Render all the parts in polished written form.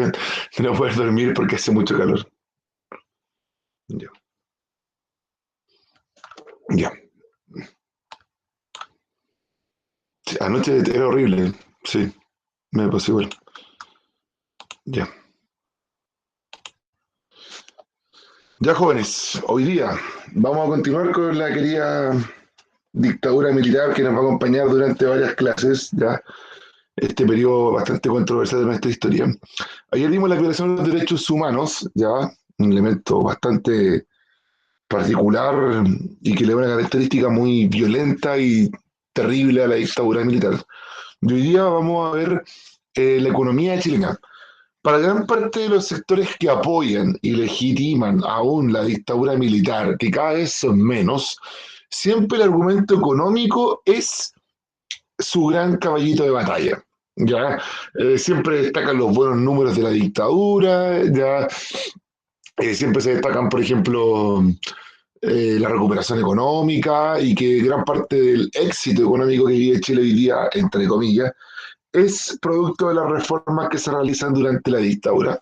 de no poder dormir porque hace mucho calor. Ya. Ya. Sí, anoche era horrible. Sí, me pasó igual. Ya. Ya, jóvenes, hoy día vamos a continuar con la querida dictadura militar que nos va a acompañar durante varias clases, ya, este periodo bastante controversial de nuestra historia. Ayer vimos la violación de los derechos humanos, ya, un elemento bastante particular y que le da una característica muy violenta y terrible a la dictadura militar. Y hoy día vamos a ver la economía chilena. Para gran parte de los sectores que apoyan y legitiman aún la dictadura militar, que cada vez son menos, siempre el argumento económico es su gran caballito de batalla. ¿Ya? Siempre destacan los buenos números de la dictadura, ¿ya? Siempre se destacan, por ejemplo, la recuperación económica y que gran parte del éxito económico que vive Chile hoy día, entre comillas, es producto de las reformas que se realizan durante la dictadura.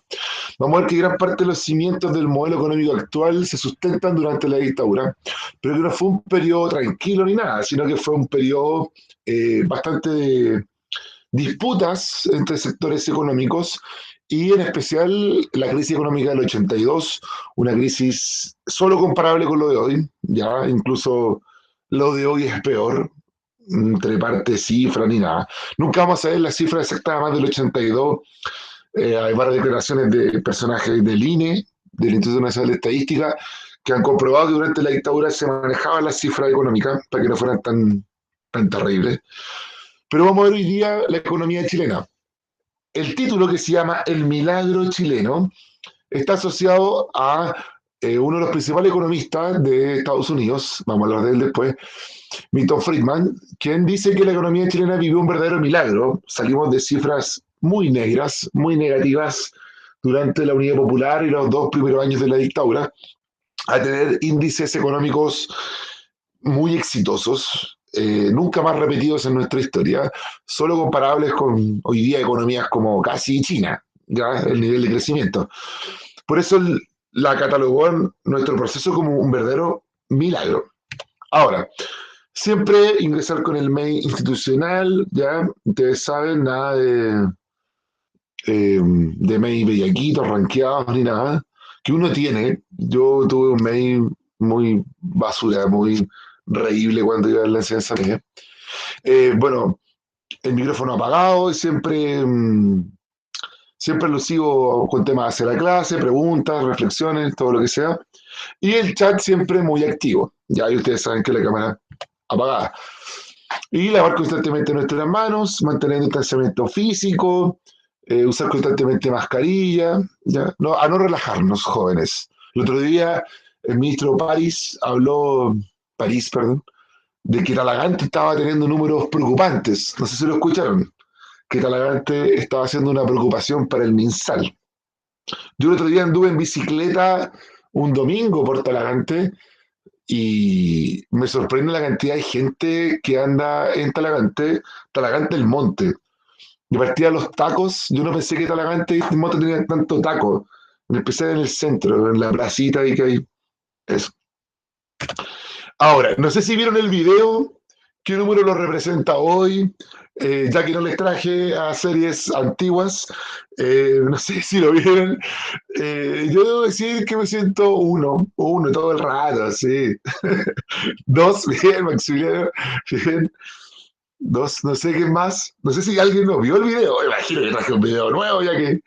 Vamos a ver que gran parte de los cimientos del modelo económico actual se sustentan durante la dictadura, pero que no fue un periodo tranquilo ni nada, sino que fue un periodo bastante de disputas entre sectores económicos y en especial la crisis económica del 82, una crisis solo comparable con lo de hoy, ya incluso lo de hoy es peor, entre partes, cifras ni nada. Nunca vamos a ver la cifra exacta más del 82. Hay varias declaraciones de personajes del INE, del Instituto Nacional de Estadística, que han comprobado que durante la dictadura se manejaban las cifras económicas para que no fueran tan terribles. Pero vamos a ver hoy día la economía chilena. El título, que se llama El milagro chileno, está asociado a uno de los principales economistas de Estados Unidos, vamos a hablar de él después, Milton Friedman, quien dice que la economía chilena vivió un verdadero milagro. Salimos de cifras muy negras, muy negativas durante la Unidad Popular y los 2 primeros años de la dictadura, a tener índices económicos muy exitosos, nunca más repetidos en nuestra historia, solo comparables con hoy día economías como casi China, ya el nivel de crecimiento. Por eso la catalogó en nuestro proceso como un verdadero milagro. Ahora, siempre ingresar con el mail institucional, ya ustedes saben, nada de mail bellaquitos, ranqueados, ni nada, que uno tiene. Yo tuve un mail muy basura, muy reíble cuando iba a la enseñanza media. Bueno, el micrófono apagado y siempre lo sigo con temas hacia la clase, preguntas, reflexiones, todo lo que sea. Y el chat siempre muy activo. Ya ahí ustedes saben que la cámara apagada. Y lavar constantemente nuestras manos, mantener el distanciamiento físico, usar constantemente mascarilla, ¿ya? No, a no relajarnos, jóvenes. El otro día el ministro París, perdón, de que Talagante estaba teniendo números preocupantes. No sé si lo escucharon, que Talagante estaba haciendo una preocupación para el MinSal. Yo el otro día anduve en bicicleta un domingo por Talagante y me sorprende la cantidad de gente que anda en Talagante el Monte. De partida los tacos, yo no pensé que Talagante y el Monte tenían tanto taco, en especial en el centro, en la placita y que hay eso. Ahora, no sé si vieron el video, qué número lo representa hoy, ya que no les traje a series antiguas, no sé si lo vieron. Yo debo decir que me siento uno todo el rato, sí. Dos, bien, Maximiliano, bien. Dos, no sé qué más. No sé si alguien no vio el video. Imagino que traje un video nuevo, ya que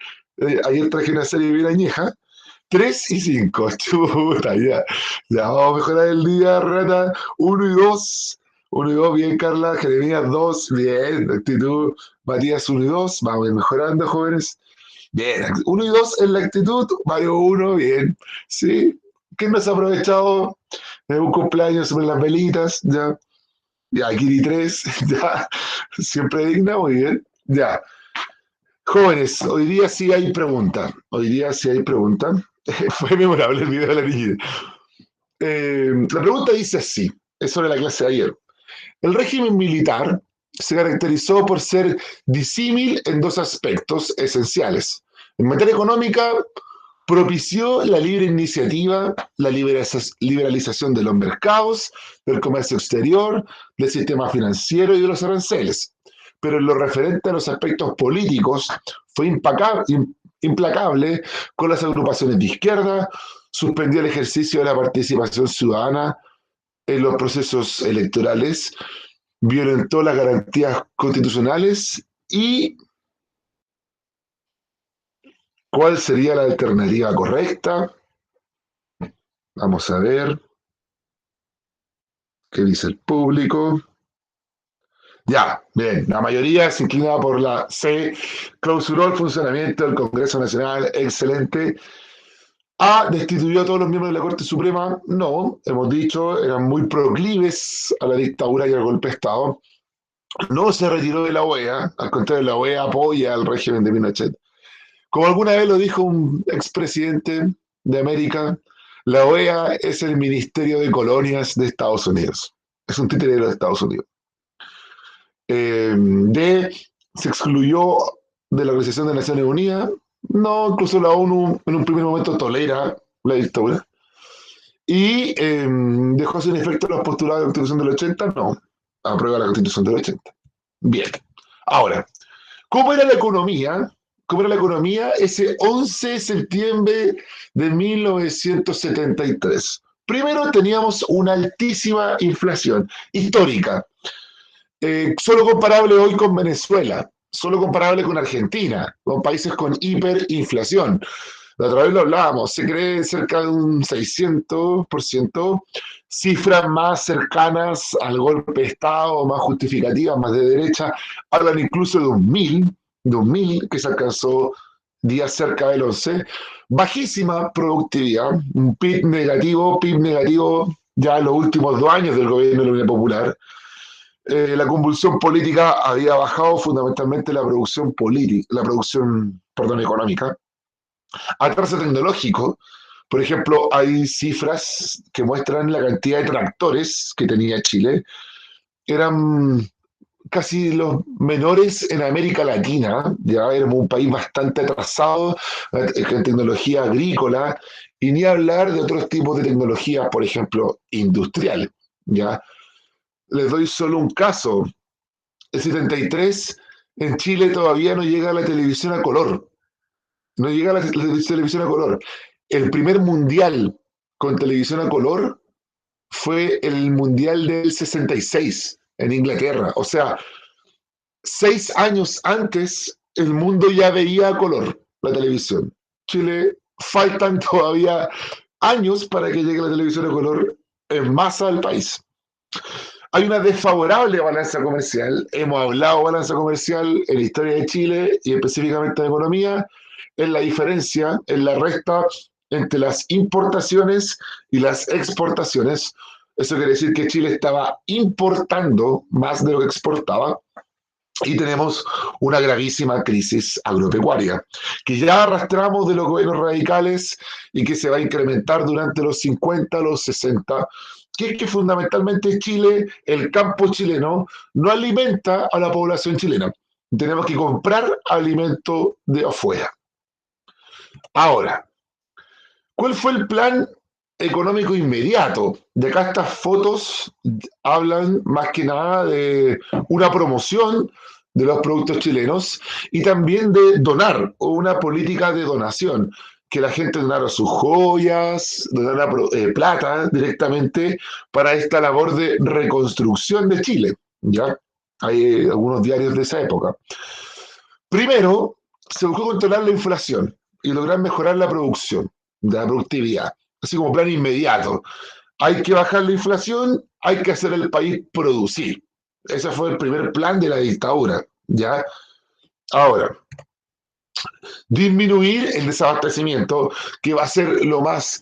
ayer traje una serie bien añeja. 3 y 5, chuta, ya. Ya vamos a mejorar el día, rata. 1 y 2. 1 y 2, bien, Carla. Jeremías, 2, bien. Actitud. Matías, 1 y 2. Vamos a ir mejorando, jóvenes. Bien, 1 y 2 en la actitud. Mario, 1, bien. Sí. ¿Quién nos ha aprovechado de un cumpleaños sobre las velitas? Ya. Ya, Kiri 3, ya, siempre digna, muy bien. Ya, jóvenes, hoy día sí hay pregunta. Hoy día sí hay pregunta. Fue memorable el video de la niña. La pregunta dice así, es sobre la clase de ayer. El régimen militar se caracterizó por ser disímil en dos aspectos esenciales. En materia económica, propició la libre iniciativa, la liberalización de los mercados, del comercio exterior, del sistema financiero y de los aranceles. Pero en lo referente a los aspectos políticos, fue implacable con las agrupaciones de izquierda, suspendió el ejercicio de la participación ciudadana en los procesos electorales, violentó las garantías constitucionales y ¿cuál sería la alternativa correcta? Vamos a ver qué dice el público. Ya, bien, la mayoría se inclina por la C, clausuró el funcionamiento del Congreso Nacional, excelente. A, destituyó a todos los miembros de la Corte Suprema, no, hemos dicho, eran muy proclives a la dictadura y al golpe de Estado. No se retiró de la OEA, al contrario, la OEA apoya al régimen de Pinochet. Como alguna vez lo dijo un expresidente de América, la OEA es el Ministerio de Colonias de Estados Unidos. Es un títere de los Estados Unidos. D, se excluyó de la Organización de Naciones Unidas. No, incluso la ONU en un primer momento tolera la dictadura. Y dejó sin efecto los postulados de la Constitución del 80. No, aprueba la Constitución del 80. Bien. Ahora, ¿cómo era la economía? ¿Cómo era la economía ese 11 de septiembre de 1973? Primero teníamos una altísima inflación histórica, solo comparable hoy con Venezuela, solo comparable con Argentina, con países con hiperinflación. La otra vez lo hablábamos, se cree cerca de un 600%, cifras más cercanas al golpe de Estado, más justificativas, más de derecha, hablan incluso de un 1000 que se alcanzó días cerca del 11, bajísima productividad, un PIB negativo ya en los últimos 2 años del gobierno de la Unión Popular. La convulsión política había bajado fundamentalmente la producción política, económica. Atraso tecnológico, por ejemplo, hay cifras que muestran la cantidad de tractores que tenía Chile. Eran casi los menores en América Latina, ya éramos un país bastante atrasado en tecnología agrícola, y ni hablar de otros tipos de tecnologías, por ejemplo, industrial. ¿Ya? Les doy solo un caso. El 73 en Chile todavía no llega la televisión a color. No llega la televisión a color. El primer mundial con televisión a color fue el mundial del 66 en Inglaterra. O sea, 6 años antes el mundo ya veía a color la televisión. Chile faltan todavía años para que llegue la televisión a color en masa al país. Hay una desfavorable balanza comercial. Hemos hablado de balanza comercial en la historia de Chile y específicamente de economía. Es la diferencia, es la resta entre las importaciones y las exportaciones. Eso quiere decir que Chile estaba importando más de lo que exportaba y tenemos una gravísima crisis agropecuaria que ya arrastramos de los gobiernos radicales y que se va a incrementar durante los 50, los 60, que es que fundamentalmente Chile, el campo chileno, no alimenta a la población chilena. Tenemos que comprar alimento de afuera. Ahora, ¿cuál fue el plan económico inmediato? De acá estas fotos hablan más que nada de una promoción de los productos chilenos y también de donar, o una política de donación, que la gente donara sus joyas, donara plata directamente para esta labor de reconstrucción de Chile. ¿Ya? Hay algunos diarios de esa época. Primero, se buscó controlar la inflación y lograr mejorar la producción, la productividad, así como plan inmediato. Hay que bajar la inflación, hay que hacer el país producir. Ese fue el primer plan de la dictadura, ¿ya? Ahora, disminuir el desabastecimiento, que va a ser lo más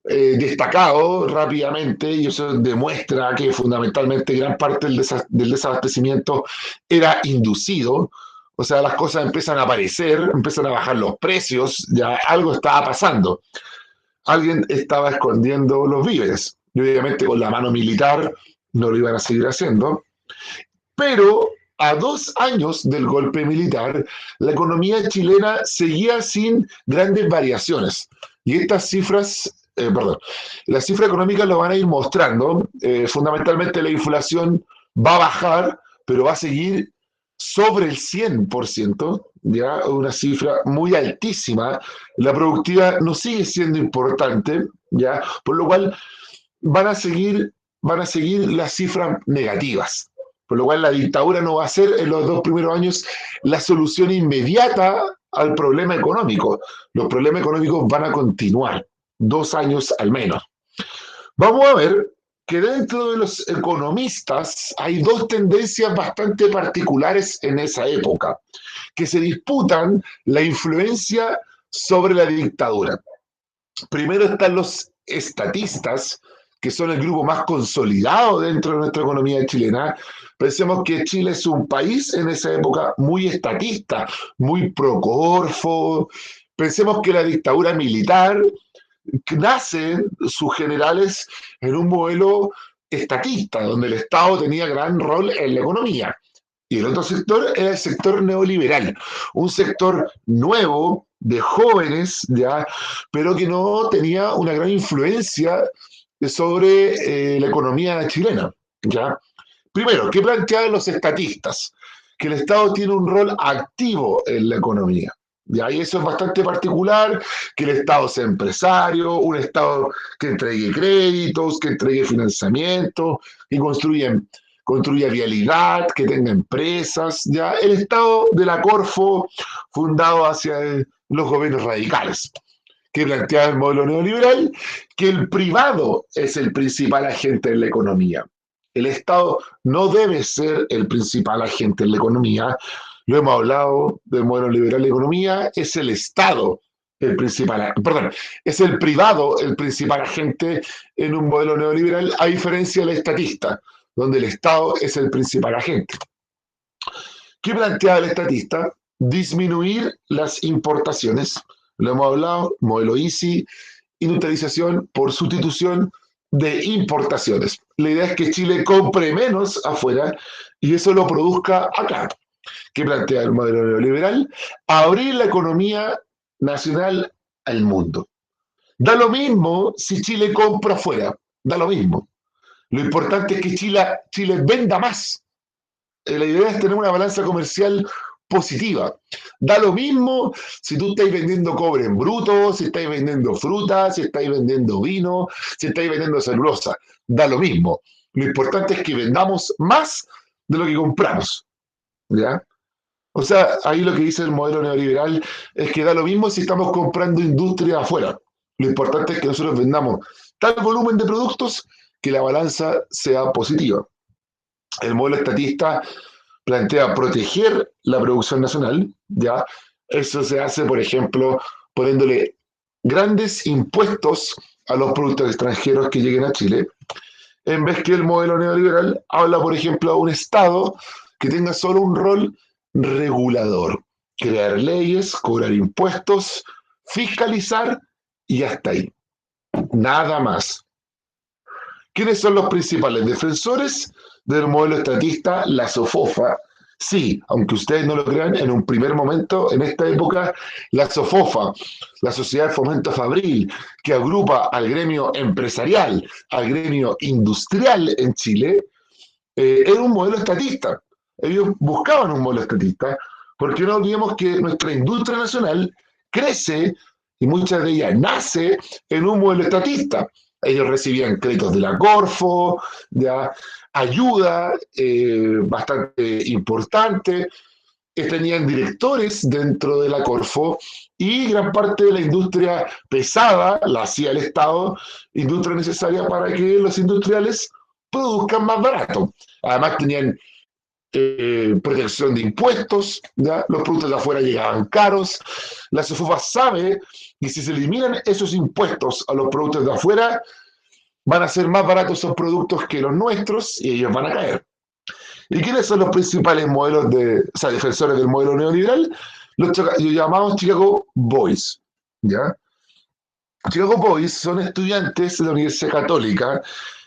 destacado rápidamente, y eso demuestra que fundamentalmente gran parte del desabastecimiento era inducido. O sea, las cosas empiezan a aparecer, empiezan a bajar los precios, ya algo estaba pasando. Alguien estaba escondiendo los víveres. Y obviamente con la mano militar no lo iban a seguir haciendo. Pero a 2 años del golpe militar, la economía chilena seguía sin grandes variaciones. Y estas cifras, perdón, las cifras económicas lo van a ir mostrando. Fundamentalmente la inflación va a bajar, pero va a seguir sobre el 100%, ya una cifra muy altísima. La productividad no sigue siendo importante, ya, por lo cual van a seguir, van a seguir las cifras negativas. Por lo cual la dictadura no va a ser en los 2 primeros años la solución inmediata al problema económico. Los problemas económicos van a continuar 2 años al menos. Vamos a ver que dentro de los economistas hay dos tendencias bastante particulares en esa época, que se disputan la influencia sobre la dictadura. Primero están los estatistas, que son el grupo más consolidado dentro de nuestra economía chilena. Pensemos que Chile es un país en esa época muy estatista, muy pro-Corfo. Pensemos que la dictadura militar nacen sus generales en un modelo estatista, donde el Estado tenía gran rol en la economía. Y el otro sector era el sector neoliberal, un sector nuevo, de jóvenes, ya, pero que no tenía una gran influencia sobre la economía chilena. ¿Ya? Primero, ¿qué planteaban los estatistas? Que el Estado tiene un rol activo en la economía. ¿Ya? Y eso es bastante particular, que el Estado sea empresario, un Estado que entregue créditos, que entregue financiamiento, que construya vialidad, que tenga empresas. ¿Ya? El Estado de la Corfo, fundado hacia los gobiernos radicales, que planteaba el modelo neoliberal, que el privado es el principal agente en la economía. El Estado no debe ser el principal agente en la economía. Lo hemos hablado del modelo liberal de economía, es el Estado el principal, perdón, es el privado el principal agente en un modelo neoliberal, a diferencia del estatista, donde el Estado es el principal agente. ¿Qué plantea el estatista? Disminuir las importaciones. Lo hemos hablado, modelo EASY, industrialización por sustitución de importaciones. La idea es que Chile compre menos afuera y eso lo produzca acá. ¿Qué plantea el modelo neoliberal? Abrir la economía nacional al mundo. Da lo mismo si Chile compra afuera, da lo mismo. Lo importante es que Chile venda más. La idea es tener una balanza comercial positiva. Da lo mismo si tú estás vendiendo cobre en bruto, si estás vendiendo frutas, si estás vendiendo vino, si estás vendiendo celulosa. Da lo mismo. Lo importante es que vendamos más de lo que compramos. ¿Ya? O sea, ahí lo que dice el modelo neoliberal es que da lo mismo si estamos comprando industria afuera. Lo importante es que nosotros vendamos tal volumen de productos que la balanza sea positiva. El modelo estatista plantea proteger la producción nacional, ¿ya? Eso se hace, por ejemplo, poniéndole grandes impuestos a los productos extranjeros que lleguen a Chile, en vez que el modelo neoliberal habla, por ejemplo, de un Estado que tenga solo un rol regulador, crear leyes, cobrar impuestos, fiscalizar y hasta ahí. Nada más. ¿Quiénes son los principales defensores del modelo estatista? La SOFOFA. Sí, aunque ustedes no lo crean, en un primer momento, en esta época, la SOFOFA, la Sociedad de Fomento Fabril, que agrupa al gremio empresarial, al gremio industrial en Chile, era un modelo estatista. Ellos buscaban un modelo estatista, porque no olvidemos que nuestra industria nacional crece y muchas de ellas nace en un modelo estatista. Ellos recibían créditos de la Corfo, ya, ayuda bastante importante, tenían directores dentro de la Corfo y gran parte de la industria pesada la hacía el Estado, industria necesaria para que los industriales produzcan más barato. Además tenían protección de impuestos, ¿ya? Los productos de afuera llegaban caros. La SOFOFA sabe que si se eliminan esos impuestos a los productos de afuera, van a ser más baratos esos productos que los nuestros y ellos van a caer. ¿Y quiénes son los principales modelos defensores del modelo neoliberal? Los llamados Chicago Boys, ¿ya? Chicago Boys son estudiantes de la Universidad Católica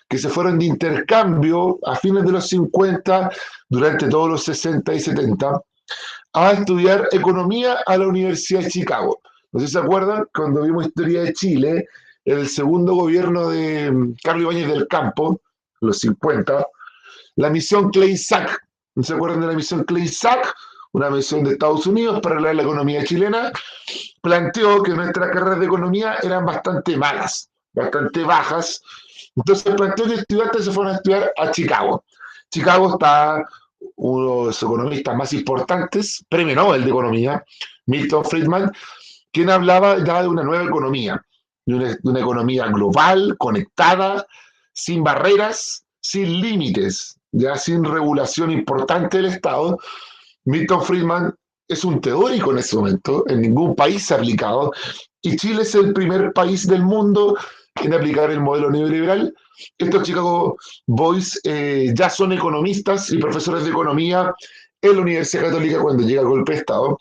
que se fueron de intercambio a fines de los 50, durante todos los 60 y 70, a estudiar economía a la Universidad de Chicago. No sé si se acuerdan, cuando vimos Historia de Chile, el segundo gobierno de Carlos Ibáñez del Campo, los 50, la misión Clay-Sack. ¿No se acuerdan de la misión Clay-Sack? Una misión de Estados Unidos para hablar de la economía chilena. Planteó que nuestras carreras de economía eran bastante malas, bastante bajas. Entonces planteó que estudiantes se fueron a estudiar a Chicago. Chicago está uno de los economistas más importantes, premio Nobel de Economía, Milton Friedman, quien hablaba ya de una nueva economía, de una economía global, conectada, sin barreras, sin límites, ya sin regulación importante del Estado. Milton Friedman es un teórico en ese momento, en ningún país se ha aplicado, y Chile es el primer país del mundo en aplicar el modelo neoliberal. Estos Chicago Boys ya son economistas y profesores de economía en la Universidad Católica cuando llega el golpe de Estado,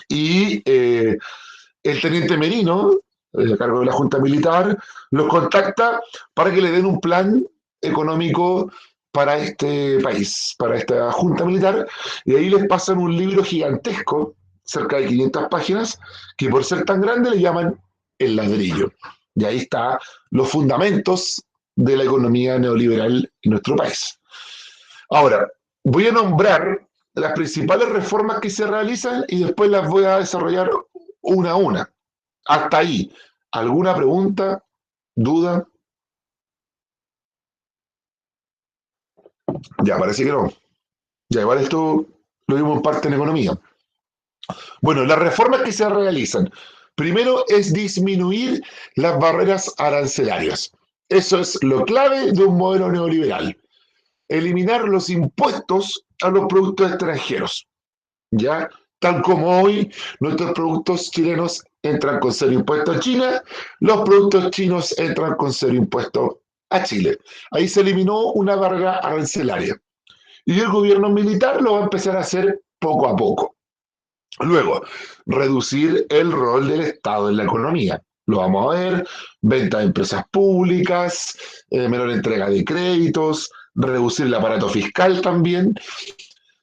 y el teniente Merino, a cargo de la Junta Militar, los contacta para que le den un plan económico para este país, para esta Junta Militar, y ahí les pasan un libro gigantesco, cerca de 500 páginas, que por ser tan grande le llaman El Ladrillo. Y ahí está los fundamentos de la economía neoliberal en nuestro país. Ahora, voy a nombrar las principales reformas que se realizan y después las voy a desarrollar una a una. Hasta ahí. ¿Alguna pregunta? ¿Duda? Ya, parece que no. Ya, igual esto lo vimos en parte en economía. Bueno, las reformas que se realizan. Primero es disminuir las barreras arancelarias. Eso es lo clave de un modelo neoliberal. Eliminar los impuestos a los productos extranjeros. ¿Ya? Tal como hoy nuestros productos chilenos entran con cero impuesto a China, los productos chinos entran con cero impuesto a Chile. Ahí se eliminó una barrera arancelaria. Y el gobierno militar lo va a empezar a hacer poco a poco. Luego, reducir el rol del Estado en la economía. Lo vamos a ver, venta de empresas públicas, menor entrega de créditos, reducir el aparato fiscal también.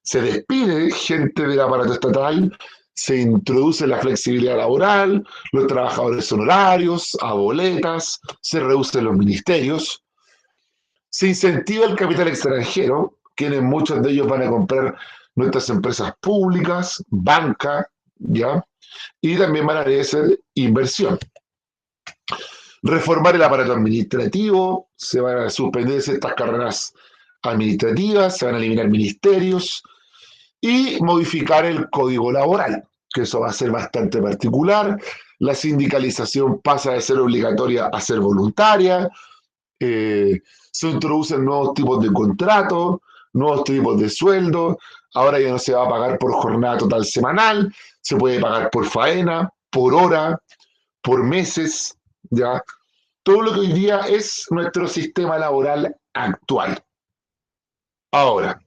Se despide gente del aparato estatal, se introduce la flexibilidad laboral, los trabajadores son horarios, a boletas, se reducen los ministerios, se incentiva el capital extranjero, quienes muchos de ellos van a comprar nuestras empresas públicas, banca, ¿ya? Y también van a hacer inversión. Reformar el aparato administrativo, se van a suspender ciertas carreras administrativas, se van a eliminar ministerios, y modificar el código laboral, que eso va a ser bastante particular. La sindicalización pasa de ser obligatoria a ser voluntaria. Se introducen nuevos tipos de contratos, nuevos tipos de sueldo. Ahora ya no se va a pagar por jornada total semanal, se puede pagar por faena, por hora, por meses, ¿ya? Todo lo que hoy día es nuestro sistema laboral actual. Ahora,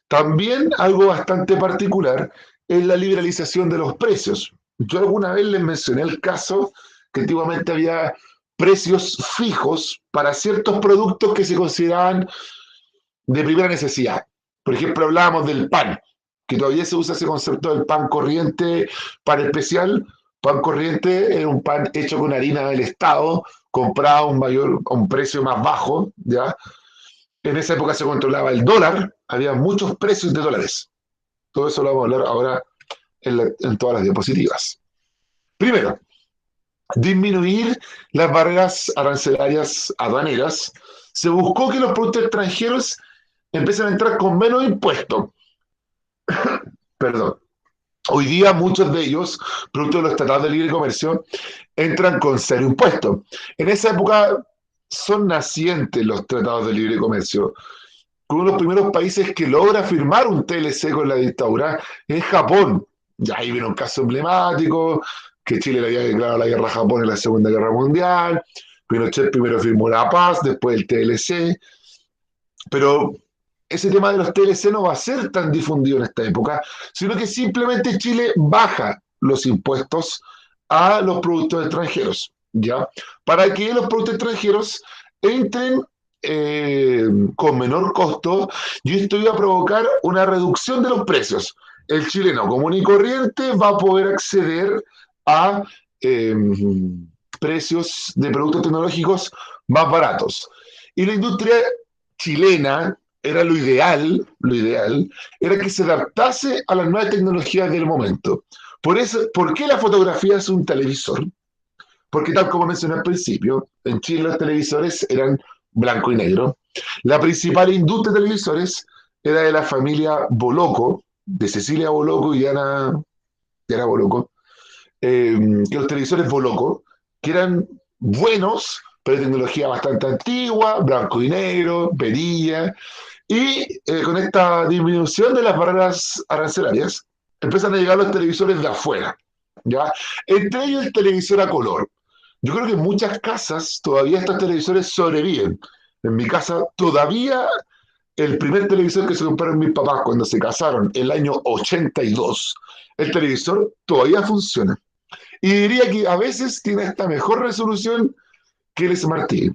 también algo bastante particular es la liberalización de los precios. Yo alguna vez les mencioné el caso que antiguamente había precios fijos para ciertos productos que se consideraban de primera necesidad. Por ejemplo, hablábamos del pan, que todavía se usa ese concepto del pan corriente, pan especial. Pan corriente era un pan hecho con harina del Estado, comprado a un precio más bajo, ¿ya? En esa época se controlaba el dólar, había muchos precios de dólares. Todo eso lo vamos a hablar ahora en todas las diapositivas. Primero, disminuir las barreras arancelarias aduaneras. Se buscó que los productos extranjeros empiecen a entrar con menos impuestos. Perdón. Hoy día muchos de ellos, producto de los tratados de libre comercio, entran con cero impuestos. En esa época son nacientes los tratados de libre comercio. Uno de los primeros países que logra firmar un TLC con la dictadura es Japón. Ya ahí viene un caso emblemático, que Chile le había declarado la guerra a Japón en la Segunda Guerra Mundial. Pinochet primero firmó la paz, después el TLC. Pero ese tema de los TLC no va a ser tan difundido en esta época, sino que simplemente Chile baja los impuestos a los productos extranjeros, ¿ya? Para que los productos extranjeros entren con menor costo, y esto iba a provocar una reducción de los precios. El chileno común y corriente va a poder acceder a eh, precios de productos tecnológicos más baratos. Y la industria chilena era lo ideal era que se adaptase a las nuevas tecnologías del momento. Por eso, ¿por qué la fotografía es un televisor? Porque tal como mencioné al principio, en Chile los televisores eran blanco y negro. La principal industria de televisores era de la familia Boloco, de Cecilia Boloco y Diana Boloco, que los televisores Boloco, que eran buenos, pero de tecnología bastante antigua, blanco y negro, perilla, y con esta disminución de las barreras arancelarias, empiezan a llegar los televisores de afuera, ¿ya? Entre ellos el televisor a color. Yo creo que en muchas casas todavía estos televisores sobreviven. En mi casa todavía el primer televisor que se compraron mis papás cuando se casaron, el año 82, el televisor todavía funciona. Y diría que a veces tiene esta mejor resolución que el Smart TV.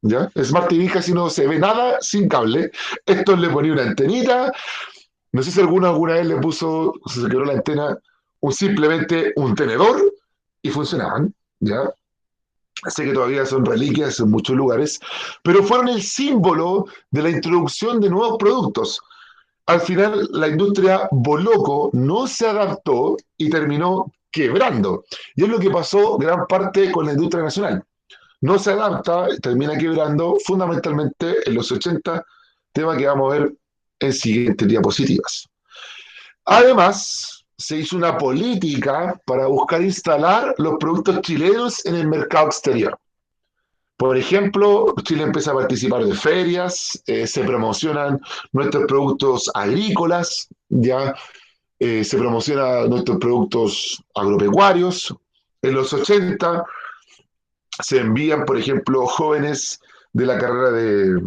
¿Ya? El Smart TV casi no se ve nada sin cable. Esto le ponía una antenita. No sé si alguna vez le puso, se quebró la antena, simplemente un tenedor y funcionaban. ¿Ya? Sé que todavía son reliquias en muchos lugares, pero fueron el símbolo de la introducción de nuevos productos. Al final, la industria Boloco no se adaptó y terminó quebrando. Y es lo que pasó gran parte con la industria nacional. No se adapta, termina quebrando fundamentalmente en los 80, tema que vamos a ver en siguientes diapositivas. Además, se hizo una política para buscar instalar los productos chilenos en el mercado exterior. Por ejemplo, Chile empieza a participar de ferias, se promocionan nuestros productos agrícolas, ya se promocionan nuestros productos agropecuarios. En los 80 se envían, por ejemplo, jóvenes de la carrera de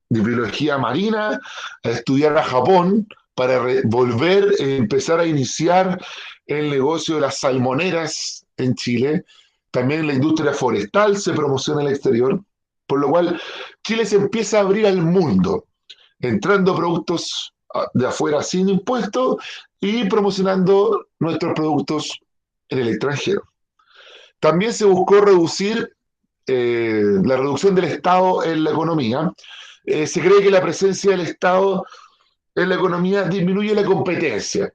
biología marina a estudiar a Japón para volver a empezar a iniciar el negocio de las salmoneras en Chile. También la industria forestal se promociona en el exterior, por lo cual Chile se empieza a abrir al mundo, entrando productos de afuera sin impuestos y promocionando nuestros productos en el extranjero. También se buscó reducir la reducción del Estado en la economía. Se cree que la presencia del Estado en la economía disminuye la competencia,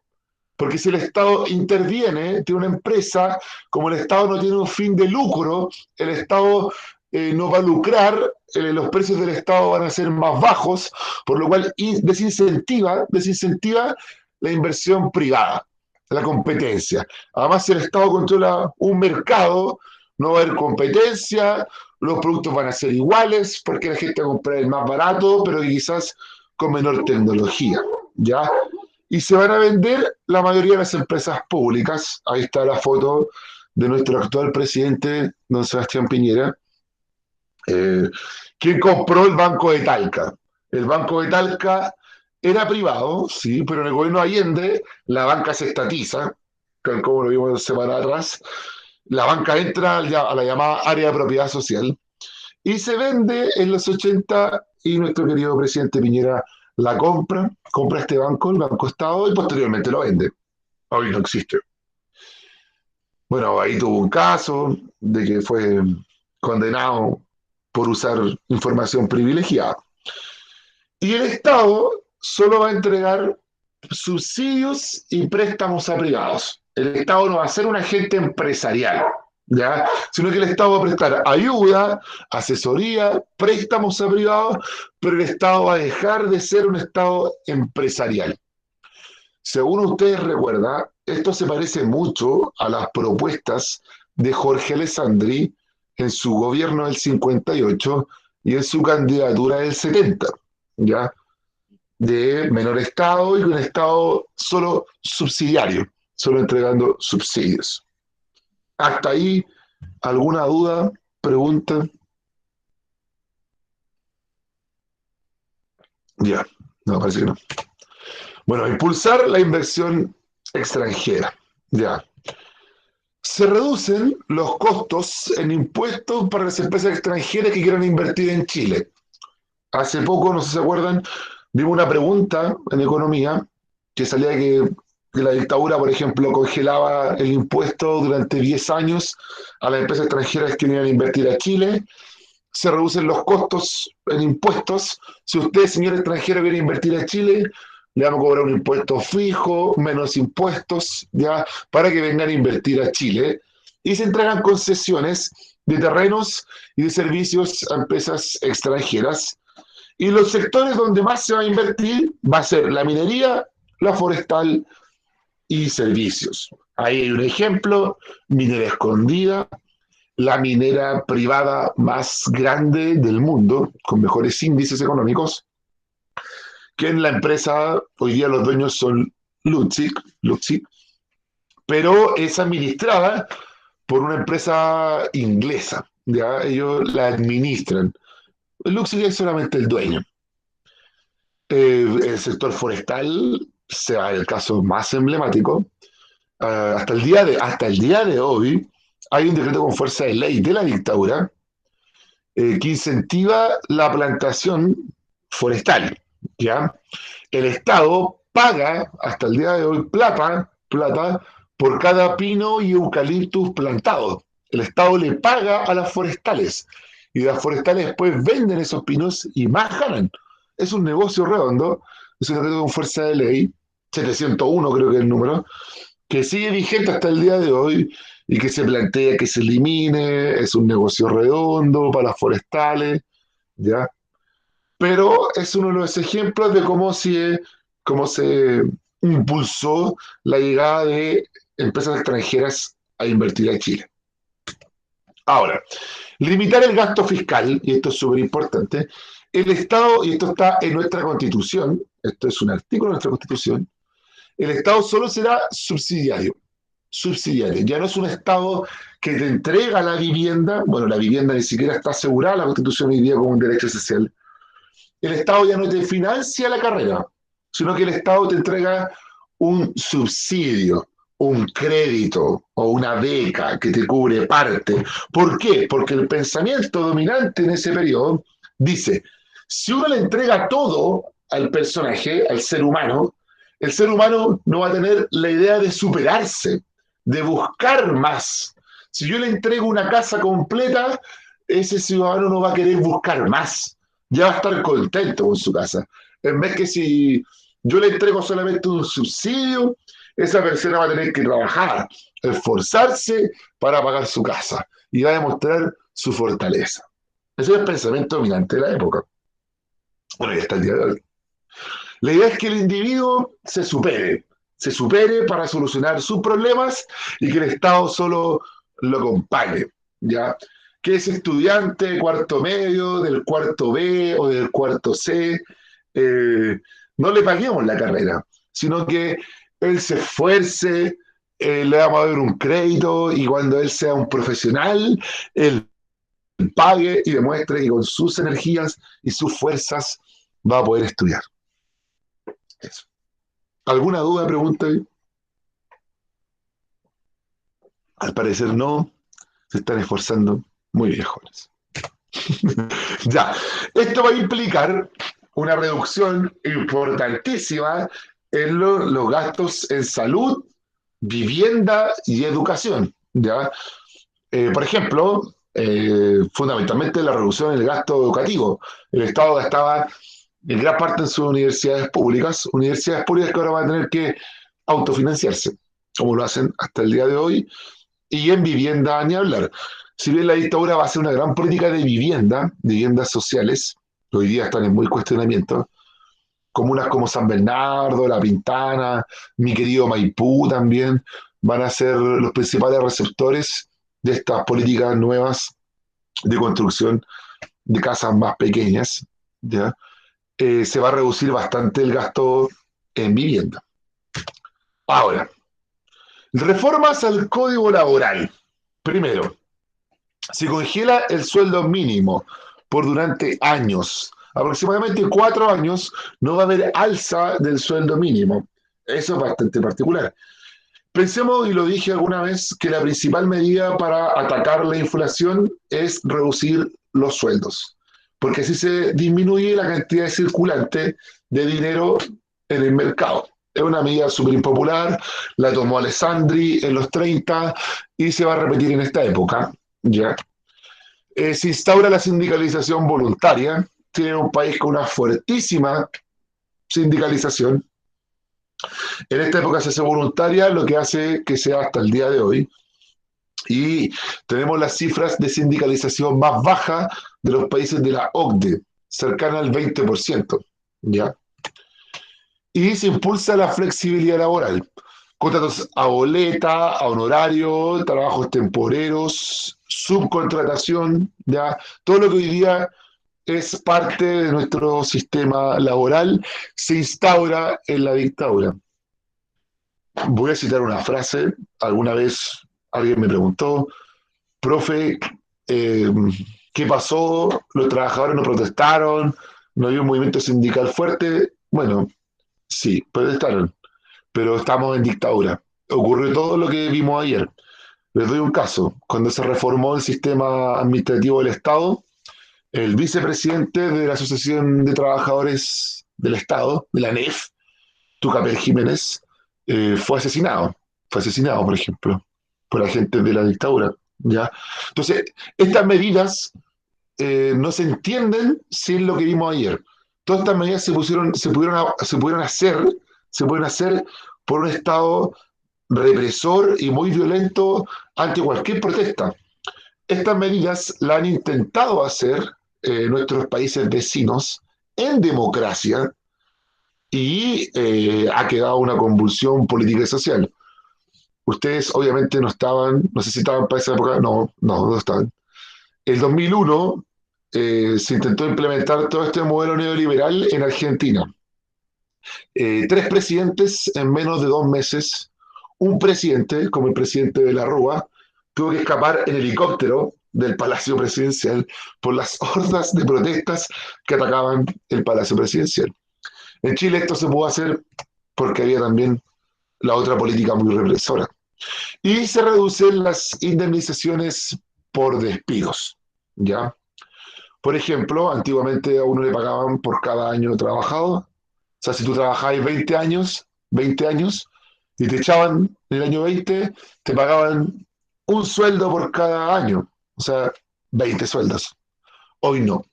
porque si el Estado interviene de una empresa, como el Estado no tiene un fin de lucro, el Estado no va a lucrar, los precios del Estado van a ser más bajos, por lo cual desincentiva la inversión privada, la competencia. Además, si el Estado controla un mercado, no va a haber competencia, los productos van a ser iguales, porque la gente va a comprar el más barato, pero quizás con menor tecnología, ¿ya? Y se van a vender la mayoría de las empresas públicas. Ahí está la foto de nuestro actual presidente, don Sebastián Piñera, eh, quien compró el Banco de Talca. El Banco de Talca era privado, sí, pero en el gobierno de Allende la banca se estatiza, tal como lo vimos semana atrás. La banca entra a la llamada área de propiedad social y se vende en los 80 y nuestro querido presidente Piñera la compra este banco, el Banco Estado, y posteriormente lo vende. Hoy no existe. Bueno, ahí tuvo un caso de que fue condenado por usar información privilegiada. Y el Estado solo va a entregar subsidios y préstamos a privados. El Estado no va a ser un agente empresarial, ¿ya? Sino que el Estado va a prestar ayuda, asesoría, préstamos a privados, pero el Estado va a dejar de ser un Estado empresarial. Según ustedes recuerdan, esto se parece mucho a las propuestas de Jorge Alessandri en su gobierno del 58 y en su candidatura del 70, ¿ya? De menor Estado y un Estado solo subsidiario, solo entregando subsidios. Hasta ahí, ¿alguna duda, pregunta? Ya, no, parece que no. Bueno, impulsar la inversión extranjera. Ya. Se reducen los costos en impuestos para las empresas extranjeras que quieran invertir en Chile. Hace poco, no sé si se acuerdan, vimos una pregunta en economía que salía que la dictadura, por ejemplo, congelaba el impuesto durante 10 años a las empresas extranjeras que querían invertir a Chile. Se reducen los costos en impuestos. Si usted, señor extranjero, viene a invertir a Chile, le vamos a cobrar un impuesto fijo, menos impuestos, ya, para que vengan a invertir a Chile. Y se entregan concesiones de terrenos y de servicios a empresas extranjeras. Y los sectores donde más se va a invertir va a ser la minería, la forestal y servicios. Ahí hay un ejemplo, Minera Escondida, la minera privada más grande del mundo, con mejores índices económicos, que en la empresa, hoy día los dueños son Luxic, pero es administrada por una empresa inglesa, ¿ya? Ellos la administran. Luxic es solamente el dueño. El sector forestal, sea el caso más emblemático, hasta el día de hoy hay un decreto con fuerza de ley de la dictadura que incentiva la plantación forestal, ¿ya? El Estado paga hasta el día de hoy plata por cada pino y eucaliptus plantado. El Estado le paga a las forestales y las forestales después venden esos pinos y más ganan. Es un negocio redondo, es un decreto con fuerza de ley, 701 creo que es el número, que sigue vigente hasta el día de hoy y que se plantea que se elimine, es un negocio redondo para las forestales, ¿ya? Pero es uno de los ejemplos de cómo se impulsó la llegada de empresas extranjeras a invertir a Chile. Ahora, limitar el gasto fiscal, y esto es súper importante, el Estado, y esto está en nuestra Constitución, esto es un artículo de nuestra Constitución, el Estado solo será subsidiario. Ya no es un Estado que te entrega la vivienda, bueno, la vivienda ni siquiera está asegurada en la Constitución hoy día como un derecho esencial. El Estado ya no te financia la carrera, sino que el Estado te entrega un subsidio, un crédito o una beca que te cubre parte. ¿Por qué? Porque el pensamiento dominante en ese periodo dice, si uno le entrega todo al personaje, al ser humano, el ser humano no va a tener la idea de superarse, de buscar más. Si yo le entrego una casa completa, ese ciudadano no va a querer buscar más, ya va a estar contento con su casa. En vez que si yo le entrego solamente un subsidio, esa persona va a tener que trabajar, esforzarse para pagar su casa y va a demostrar su fortaleza. Ese es el pensamiento dominante de la época. Bueno, y hasta el día de hoy. La idea es que el individuo se supere para solucionar sus problemas y que el Estado solo lo acompañe, ¿ya? Que ese estudiante de cuarto medio, del cuarto B o del cuarto C, eh, no le paguemos la carrera, sino que él se esfuerce, le vamos a dar un crédito y cuando él sea un profesional, él pague y demuestre que con sus energías y sus fuerzas va a poder estudiar. Eso. ¿Alguna duda, pregunta? Al parecer no, se están esforzando muy bien, jóvenes. Ya, esto va a implicar una reducción importantísima en los gastos en salud, vivienda y educación. ¿Ya? Por ejemplo, fundamentalmente la reducción en el gasto educativo. El Estado gastaba en gran parte en sus universidades públicas que ahora van a tener que autofinanciarse, como lo hacen hasta el día de hoy, y en vivienda ni hablar. Si bien la dictadura va a hacer una gran política de vivienda, viviendas sociales, que hoy día están en muy cuestionamiento, comunas como San Bernardo, La Pintana, mi querido Maipú también, van a ser los principales receptores de estas políticas nuevas de construcción de casas más pequeñas, ¿ya? Se va a reducir bastante el gasto en vivienda. Ahora, reformas al Código Laboral. Primero, se congela el sueldo mínimo por durante años. Aproximadamente 4 años no va a haber alza del sueldo mínimo. Eso es bastante particular. Pensemos, y lo dije alguna vez, que la principal medida para atacar la inflación es reducir los sueldos, porque así se disminuye la cantidad de circulante de dinero en el mercado. Es una medida súper impopular, la tomó Alessandri en los 30 y se va a repetir en esta época. ¿Ya? Se instaura la sindicalización voluntaria, tiene un país con una fuertísima sindicalización. En esta época se hace voluntaria, lo que hace que sea hasta el día de hoy. Y tenemos las cifras de sindicalización más bajas de los países de la OCDE, cercana al 20%. ¿Ya? Y se impulsa la flexibilidad laboral. Contratos a boleta, a honorario, trabajos temporeros, subcontratación, ¿ya? Todo lo que hoy día es parte de nuestro sistema laboral se instaura en la dictadura. Voy a citar una frase. Alguna vez alguien me preguntó, profe, eh, ¿qué pasó? ¿Los trabajadores no protestaron? ¿No había un movimiento sindical fuerte? Bueno, sí, protestaron, pero estamos en dictadura. Ocurrió todo lo que vimos ayer. Les doy un caso. Cuando se reformó el sistema administrativo del Estado, el vicepresidente de la Asociación de Trabajadores del Estado, de la ANEF, Tucapel Jiménez, fue asesinado. Fue asesinado, por ejemplo, por agentes de la dictadura. ¿Ya? Entonces, estas medidas no se entienden sin lo que vimos ayer. Todas estas medidas se pudieron hacer por un Estado represor y muy violento ante cualquier protesta. Estas medidas las han intentado hacer nuestros países vecinos en democracia y ha quedado una convulsión política y social. Ustedes obviamente no estaban, no sé si estaban para esa época, no estaban. El 2001 se intentó implementar todo este modelo neoliberal en Argentina. Tres presidentes en menos de 2 meses. Un presidente, como el presidente de la Rúa, tuvo que escapar en helicóptero del Palacio Presidencial por las hordas de protestas que atacaban el Palacio Presidencial. En Chile esto se pudo hacer porque había también la otra política muy represora. Y se reducen las indemnizaciones por despidos. ¿Ya? Por ejemplo, antiguamente a uno le pagaban por cada año trabajado. O sea, si tú trabajabas 20 años, y te echaban en el año 20, te pagaban un sueldo por cada año. O sea, 20 sueldos. Hoy no.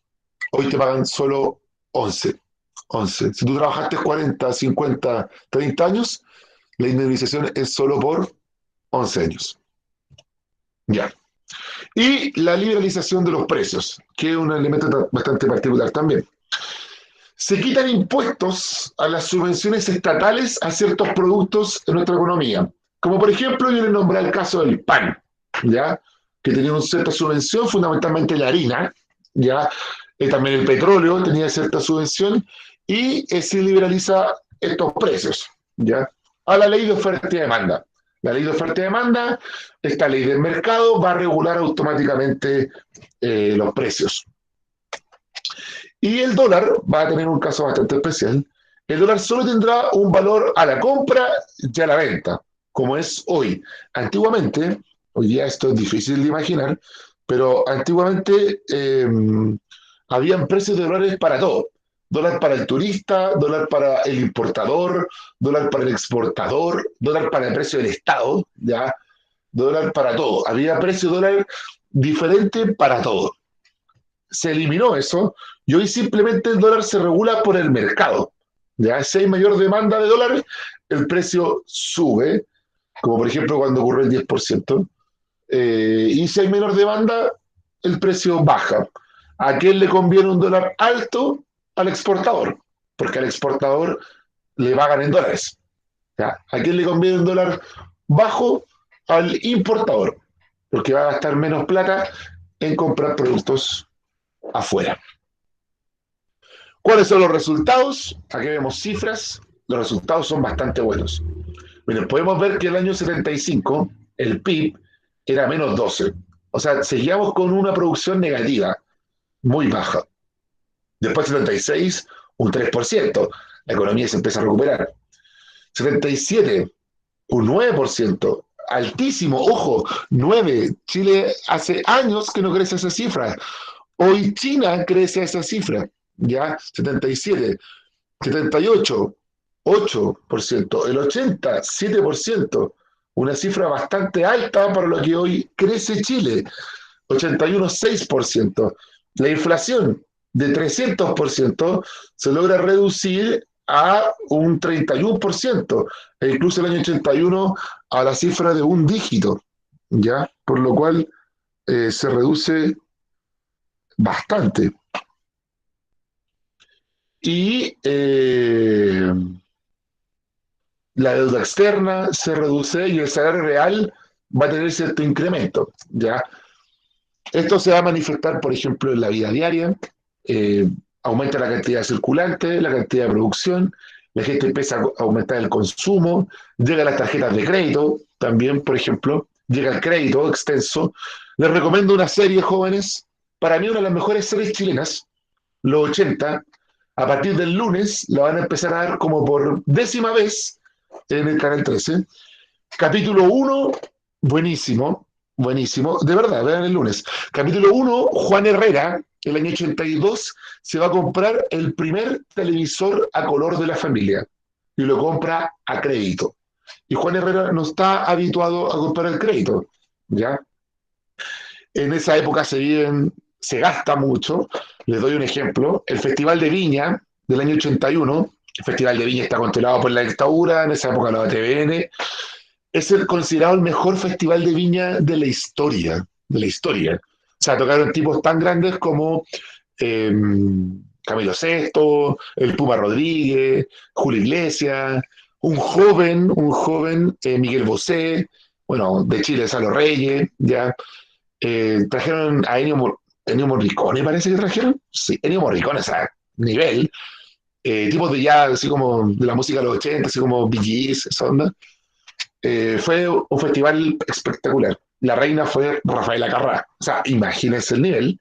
Hoy te pagan solo 11. 11. Si tú trabajaste 40, 50, 30 años, la indemnización es solo por 11 años. Ya. Y la liberalización de los precios, que es un elemento bastante particular también. Se quitan impuestos a las subvenciones estatales a ciertos productos en nuestra economía. Como por ejemplo, yo le nombré el caso del pan, ¿ya? Que tenía una cierta subvención, fundamentalmente la harina, ¿ya? También el petróleo tenía cierta subvención y se liberaliza estos precios, ¿ya? A la ley de oferta y demanda. La ley de oferta y demanda, esta ley del mercado va a regular automáticamente los precios. Y el dólar va a tener un caso bastante especial. El dólar solo tendrá un valor a la compra y a la venta, como es hoy. Antiguamente, hoy día esto es difícil de imaginar, pero antiguamente habían precios de dólares para todo. Dólar para el turista, dólar para el importador, dólar para el exportador, dólar para el precio del Estado, ¿ya? Dólar para todo. Había precio de dólar diferente para todo. Se eliminó eso y hoy simplemente el dólar se regula por el mercado. Ya si hay mayor demanda de dólares, el precio sube, como por ejemplo cuando ocurre el 10%, y si hay menor demanda, el precio baja. ¿A quién le conviene un dólar alto? Al exportador, porque al exportador le pagan en dólares. ¿Ya? ¿A quién le conviene un dólar bajo? Al importador, porque va a gastar menos plata en comprar productos afuera. ¿Cuáles son los resultados? Aquí vemos cifras. Los resultados son bastante buenos. Miren, podemos ver que el año 75 el PIB era menos 12. O sea, seguíamos con una producción negativa, muy baja. Después 76, un 3%. La economía se empieza a recuperar. 77, un 9%, altísimo, ojo, 9. Chile hace años que no crece esa cifra. Hoy China crece a esa cifra, ¿ya? 77, 78, 8%, el 80, 7%, una cifra bastante alta para lo que hoy crece Chile, 81, 6%. La inflación de 300% se logra reducir a un 31%, e incluso el año 81 a la cifra de un dígito, ¿ya? Por lo cual se reduce bastante. Y la deuda externa se reduce y el salario real va a tener cierto incremento, ¿ya? Esto se va a manifestar, por ejemplo, en la vida diaria, eh, aumenta la cantidad circulante, la cantidad de producción, la gente empieza a aumentar el consumo, llegan las tarjetas de crédito, también, por ejemplo, llega el crédito extenso. Les recomiendo una serie, jóvenes, para mí una de las mejores series chilenas, los 80, a partir del lunes la van a empezar a dar como por 10ª vez en el Canal 13. Capítulo 1, buenísimo, buenísimo, de verdad, vean el lunes. Capítulo 1, Juan Herrera, el año 82, se va a comprar el primer televisor a color de la familia y lo compra a crédito. Y Juan Herrera no está habituado a comprar el crédito, ¿ya? En esa época se gasta mucho. Les doy un ejemplo. El Festival de Viña del año 81, el Festival de Viña está controlado por la dictadura, en esa época la TVN, es considerado el mejor festival de viña de la historia, de la historia. O sea, tocaron tipos tan grandes como eh, Camilo Sesto, el Puma Rodríguez, Julio Iglesias, un joven Miguel Bosé, bueno, de Chile Salo Reyes, ya. Trajeron a Ennio Morricone, parece que trajeron. Sí, Ennio Morricone, o sea, nivel. Tipos de ya, así como de la música de los 80, así como Bee Gees, esa onda. Fue un festival espectacular. La reina fue Rafaela Carrá. O sea, imagínense el nivel.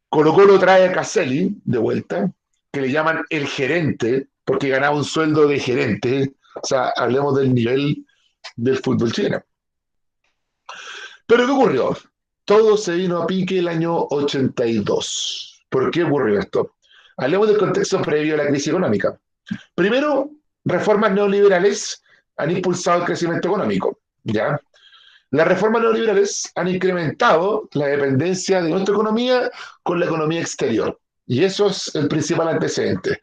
Colo Colo trae a Caselli de vuelta, que le llaman el gerente, porque ganaba un sueldo de gerente. O sea, hablemos del nivel del fútbol chileno. Pero ¿qué ocurrió? Todo se vino a pique el año 82. ¿Por qué ocurrió esto? Hablemos del contexto previo a la crisis económica. Primero, reformas neoliberales han impulsado el crecimiento económico, ¿ya? Las reformas neoliberales han incrementado la dependencia de nuestra economía con la economía exterior. Y eso es el principal antecedente.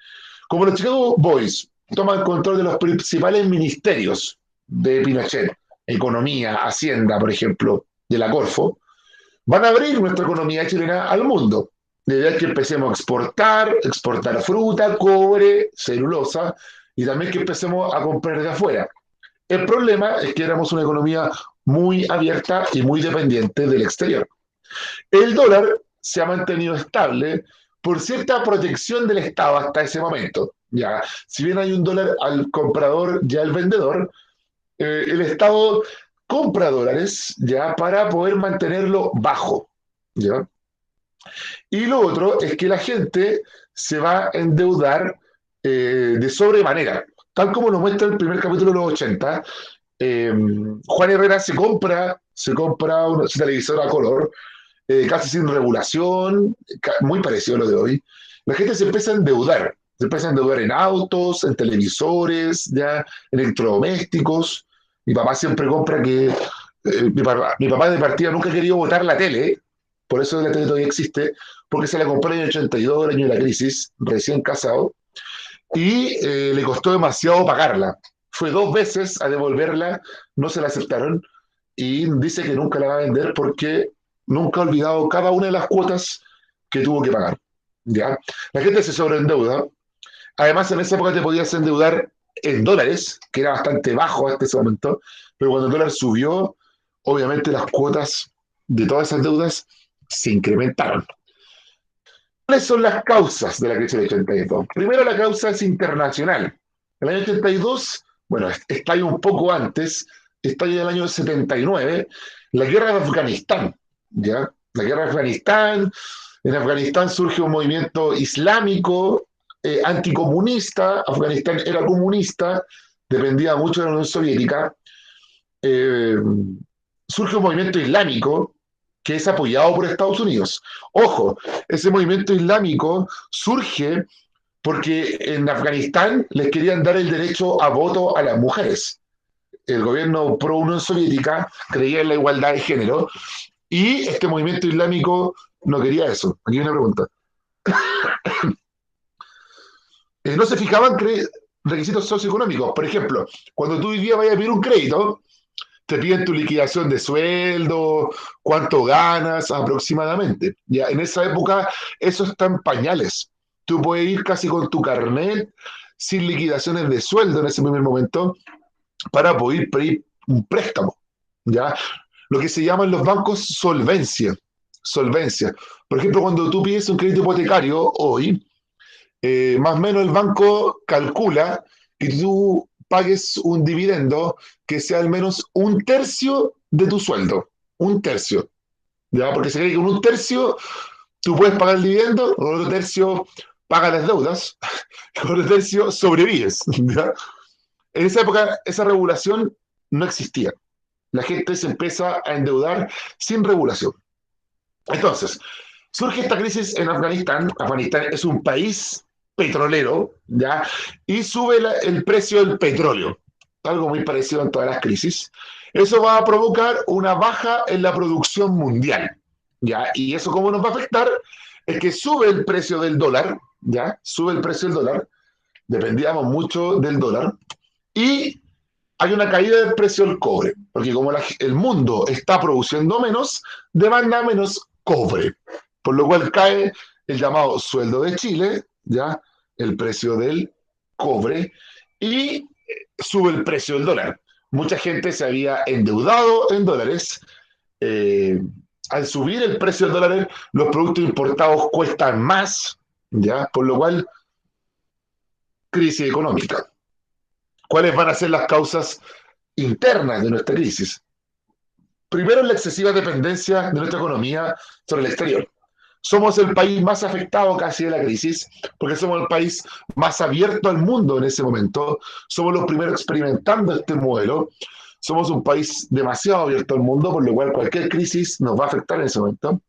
Como los Chicago Boys toman control de los principales ministerios de Pinochet, economía, hacienda, por ejemplo, de la Corfo, van a abrir nuestra economía chilena al mundo. La idea es que empecemos a exportar fruta, cobre, celulosa, y también que empecemos a comprar de afuera. El problema es que éramos una economía muy abierta y muy dependiente del exterior. El dólar se ha mantenido estable por cierta protección del Estado hasta ese momento. Ya, si bien hay un dólar al comprador y al vendedor, el Estado compra dólares ya para poder mantenerlo bajo. ¿Ya? Y lo otro es que la gente se va a endeudar de sobremanera. Tal como nos muestra el primer capítulo de los 80, Juan Herrera se compra un televisor a color, casi sin regulación, muy parecido a lo de hoy. La gente se empieza a endeudar en autos, en televisores, ya, electrodomésticos. Mi papá siempre compra que, mi papá de partida nunca ha querido botar la tele, por eso la tele todavía existe, porque se la compró en el 82, el año de la crisis, recién casado, y le costó demasiado pagarla. Fue 2 veces a devolverla, no se la aceptaron, y dice que nunca la va a vender porque nunca ha olvidado cada una de las cuotas que tuvo que pagar. ¿Ya? La gente se sobreendeuda. Además, en esa época te podías endeudar en dólares, que era bastante bajo hasta ese momento, pero cuando el dólar subió, obviamente las cuotas de todas esas deudas se incrementaron. ¿Cuáles son las causas de la crisis del 82? Primero, la causa es internacional. El año 82, bueno, está ahí un poco antes, está ahí en el año 79, la guerra de Afganistán, ¿ya? La guerra de Afganistán, en Afganistán surge un movimiento islámico, anticomunista, Afganistán era comunista, dependía mucho de la Unión Soviética, eh, surge un movimiento islámico que es apoyado por Estados Unidos. Ojo, ese movimiento islámico surge porque en Afganistán les querían dar el derecho a voto a las mujeres. El gobierno pro-Unión Soviética creía en la igualdad de género y este movimiento islámico no quería eso. Aquí hay una pregunta. No se fijaban requisitos socioeconómicos. Por ejemplo, cuando tú hoy día vayas a pedir un crédito, te piden tu liquidación de sueldo, cuánto ganas aproximadamente. Ya en esa época eso está en pañales. Tú puedes ir casi con tu carnet sin liquidaciones de sueldo en ese primer momento para poder pedir un préstamo. ¿Ya? Lo que se llaman los bancos solvencia. Solvencia. Por ejemplo, cuando tú pides un crédito hipotecario hoy, más o menos el banco calcula que tú pagues un dividendo que sea al menos un tercio de tu sueldo. Un tercio. ¿Ya? Porque se cree que con un tercio tú puedes pagar el dividendo, con otro tercio pagas las deudas, con otro tercio sobrevives. ¿Ya? En esa época esa regulación no existía. La gente se empieza a endeudar sin regulación. Entonces, surge esta crisis en Afganistán. Afganistán es un país petrolero, ¿ya? Y sube el precio del petróleo, algo muy parecido en todas las crisis. Eso va a provocar una baja en la producción mundial, ¿ya? Y eso cómo nos va a afectar es que sube el precio del dólar, ¿ya? Sube el precio del dólar, dependíamos mucho del dólar, y hay una caída del precio del cobre, porque como el mundo está produciendo menos, demanda menos cobre, por lo cual cae el llamado sueldo de Chile, ya el precio del cobre, y sube el precio del dólar. Mucha gente se había endeudado en dólares. eh, Al subir el precio del dólar, los productos importados cuestan más, ya, por lo cual crisis económica. ¿Cuáles van a ser las causas internas de nuestra crisis? Primero, la excesiva dependencia de nuestra economía sobre el exterior. Somos el país más afectado casi de la crisis, porque somos el país más abierto al mundo en ese momento. Somos los primeros experimentando este modelo. Somos un país demasiado abierto al mundo, por lo cual cualquier crisis nos va a afectar en ese momento.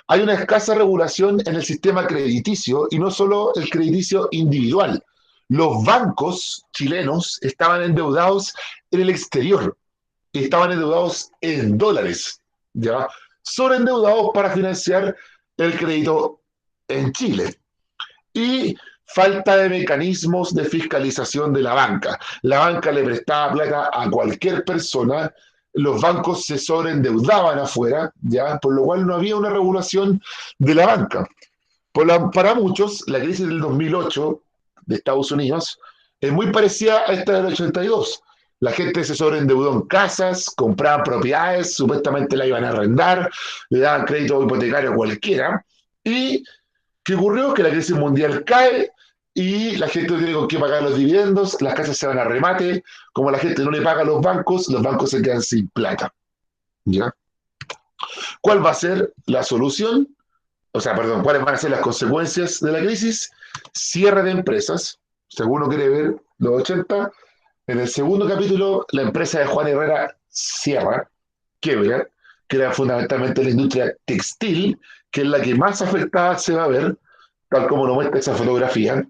Hay una escasa regulación en el sistema crediticio y no solo el crediticio individual. Los bancos chilenos estaban endeudados en el exterior, estaban endeudados en dólares, ¿ya? Sobreendeudados para financiar el crédito en Chile. Y falta de mecanismos de fiscalización de la banca. La banca le prestaba plata a cualquier persona, los bancos se sobreendeudaban afuera, ¿ya? Por lo cual no había una regulación de la banca. Para muchos, la crisis del 2008 de Estados Unidos es muy parecida a esta del 82. La gente se sobreendeudó en casas, compraban propiedades, supuestamente la iban a arrendar, le daban crédito hipotecario a cualquiera. ¿Y qué ocurrió? Que la crisis mundial cae y la gente no tiene con qué pagar los dividendos, las casas se van a remate, como la gente no le paga a los bancos se quedan sin plata. ¿Ya? ¿Cuál va a ser la solución? O sea, perdón, ¿cuáles van a ser las consecuencias de la crisis? Cierre de empresas, según uno quiere ver los 80. En el segundo capítulo, la empresa de Juan Herrera cierra, quiebra, que era fundamentalmente la industria textil, que es la que más afectada se va a ver, tal como lo muestra esa fotografía.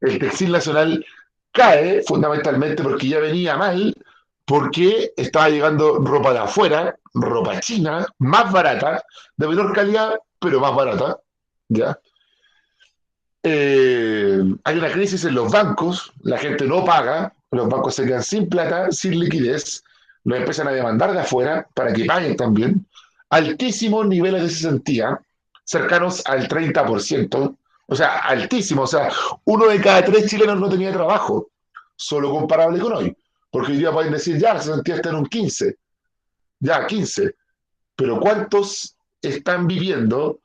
El textil nacional cae fundamentalmente porque ya venía mal, porque estaba llegando ropa de afuera, ropa china, más barata, de menor calidad, pero más barata, ¿ya? Hay una crisis en los bancos, la gente no paga, los bancos se quedan sin plata, sin liquidez, los empiezan a demandar de afuera para que paguen también. Altísimos niveles de cesantía, cercanos al 30%, o sea, altísimo, o sea, uno de cada tres chilenos no tenía trabajo, solo comparable con hoy, porque hoy día pueden decir, ya, la cesantía está en un 15, ya, 15, pero ¿cuántos están viviendo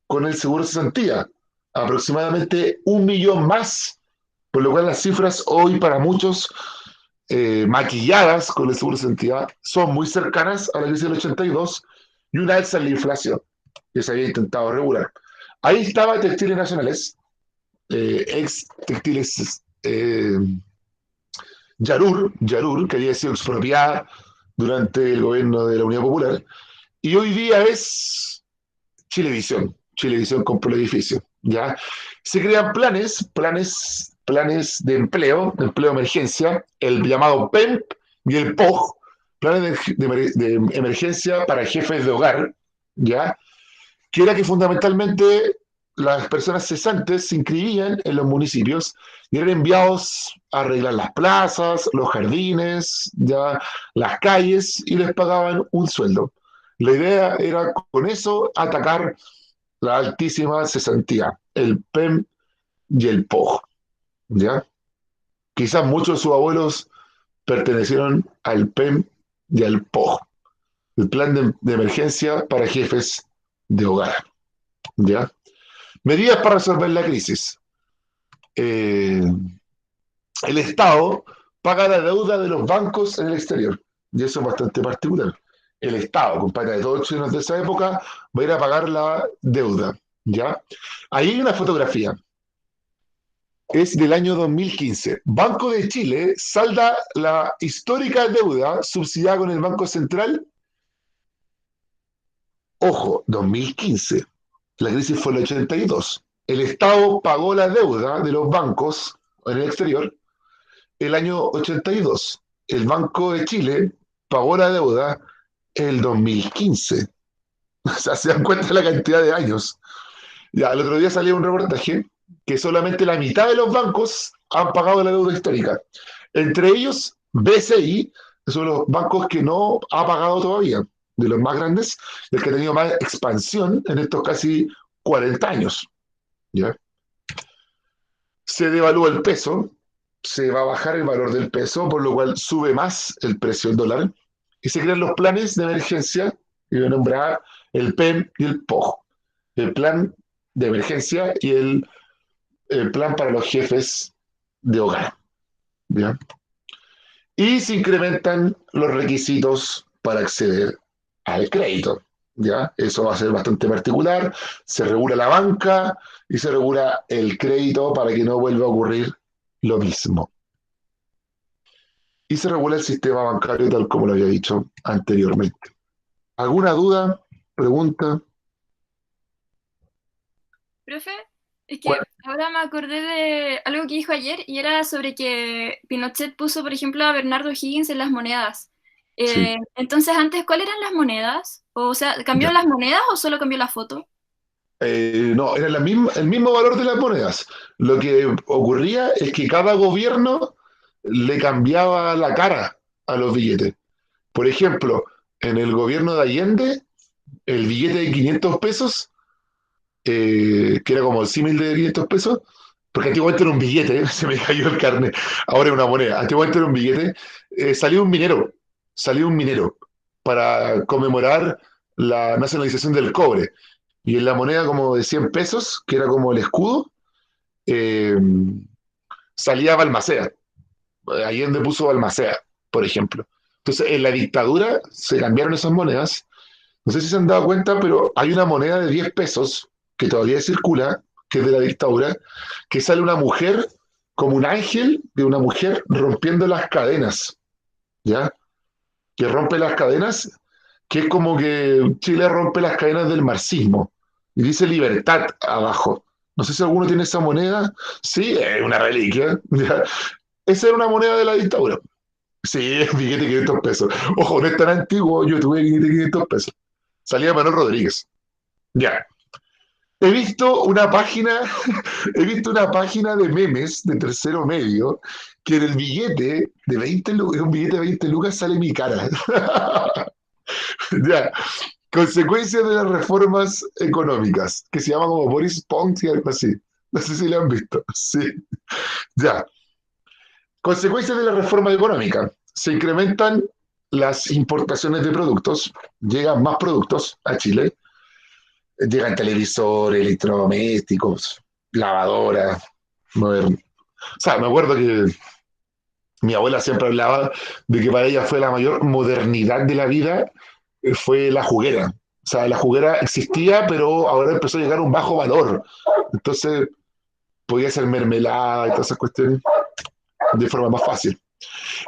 con el seguro de cesantía? Aproximadamente 1 millón más, por lo cual las cifras hoy para muchos maquilladas con el seguro de cesantía son muy cercanas a la crisis del 82 y una alza en la inflación que se había intentado regular. Ahí estaba Textiles Nacionales, ex Textiles Yarur, que había sido expropiada durante el gobierno de la Unidad Popular, y hoy día es Chilevisión. Chilevisión compró el edificio, ¿ya? Se crean planes de empleo de emergencia, el llamado PEMP y el POG, planes de emergencia para jefes de hogar, ¿ya? Que era que fundamentalmente las personas cesantes se inscribían en los municipios y eran enviados a arreglar las plazas, los jardines, ya las calles y les pagaban un sueldo. La idea era con eso atacar la altísima cesantía, el PEM y el POG, ¿ya? Quizás muchos de sus abuelos pertenecieron al PEM y al POG, el plan de emergencia para jefes de hogar, ¿ya? Medidas para resolver la crisis. Eh, el Estado paga la deuda de los bancos en el exterior, y eso es bastante particular. El Estado, compadre, de todos los chilenos de esa época, va a ir a pagar la deuda, ¿ya? Ahí hay una fotografía, es del año 2015. Banco de Chile salda la histórica deuda subsidiada con el Banco Central. Ojo, 2015. La crisis fue el 82. El Estado pagó la deuda de los bancos en el exterior el año 82. El Banco de Chile pagó la deuda el 2015. O sea, se dan cuenta de la cantidad de años. Ya, el otro día salió un reportaje que solamente la mitad de los bancos han pagado la deuda histórica. Entre ellos, BCI, que son los bancos que no ha pagado todavía, de los más grandes, el que ha tenido más expansión en estos casi 40 años. ¿Ya? Se devalúa el peso, se va a bajar el valor del peso, por lo cual sube más el precio del dólar, y se crean los planes de emergencia, y voy a nombrar el PEM y el POG, el plan de emergencia y el plan para los jefes de hogar. ¿Ya? Y se incrementan los requisitos para acceder al crédito. ¿Ya? Eso va a ser bastante particular. Se regula la banca y se regula el crédito para que no vuelva a ocurrir lo mismo. Y se regula el sistema bancario tal como lo había dicho anteriormente. ¿Alguna duda? ¿Pregunta? Profe, es que ¿Cuál? ahora me acordé de algo que dijo ayer y era sobre que Pinochet puso, por ejemplo, a Bernardo Higgins en las monedas. Sí. Entonces, antes, ¿cuáles eran las monedas? O sea, ¿cambió Ya. las monedas o solo cambió la foto? No, era el mismo valor de las monedas. Lo que ocurría es que cada gobierno le cambiaba la cara a los billetes. Por ejemplo, en el gobierno de Allende, el billete de 500 pesos, que era como el símil de 500 pesos, porque antiguamente era un billete, se me cayó el carnet, ahora es una moneda, antiguamente era un billete, salió un minero para conmemorar la nacionalización del cobre. Y en la moneda como de 100 pesos, que era como el escudo, eh, salía Balmaceda. Allende puso Balmaceda, por ejemplo. Entonces, en la dictadura se cambiaron esas monedas. No sé si se han dado cuenta, pero hay una moneda de 10 pesos que todavía circula, que es de la dictadura, que sale una mujer como un ángel de una mujer rompiendo las cadenas, ¿ya? Que rompe las cadenas, que es como que Chile rompe las cadenas del marxismo y dice libertad abajo. No sé si alguno tiene esa moneda. Sí, es una reliquia. ¿Ya? Esa era una moneda de la dictadura. Sí, es billete de 500 pesos. Ojo, no es tan antiguo, yo tuve billete de 500 pesos. Salía Manuel Rodríguez. Ya. He visto una página, he visto una página de memes de tercero medio que en el billete de 20 lucas, un billete de 20 lucas sale mi cara. Ya. Consecuencias de las reformas económicas, que se llama como Boris Pont y algo así. No sé si lo han visto. Sí. Ya. Consecuencias de la reforma económica. Se incrementan las importaciones de productos, llegan más productos a Chile, llegan televisores, electrodomésticos, lavadoras, modernas. O sea, me acuerdo que mi abuela siempre hablaba de que para ella fue la mayor modernidad de la vida, fue la juguera. O sea, la juguera existía, pero ahora empezó a llegar a un bajo valor. Entonces, podía hacer mermelada y todas esas cuestiones de forma más fácil.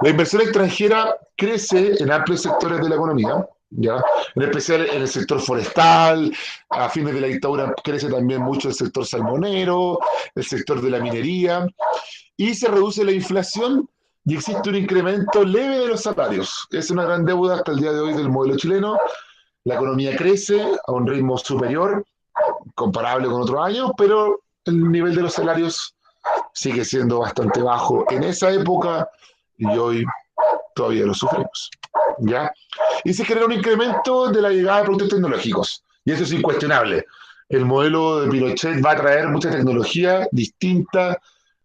La inversión extranjera crece en amplios sectores de la economía, ¿ya? En especial en el sector forestal, a fines de la dictadura crece también mucho el sector salmonero, el sector de la minería, y se reduce la inflación y existe un incremento leve de los salarios. Es una gran deuda hasta el día de hoy del modelo chileno. La economía crece a un ritmo superior, comparable con otros años, pero el nivel de los salarios sigue siendo bastante bajo en esa época y hoy todavía lo sufrimos. ¿Ya? Y se genera un incremento de la llegada de productos tecnológicos. Y eso es incuestionable. El modelo de Pinochet va a traer mucha tecnología distinta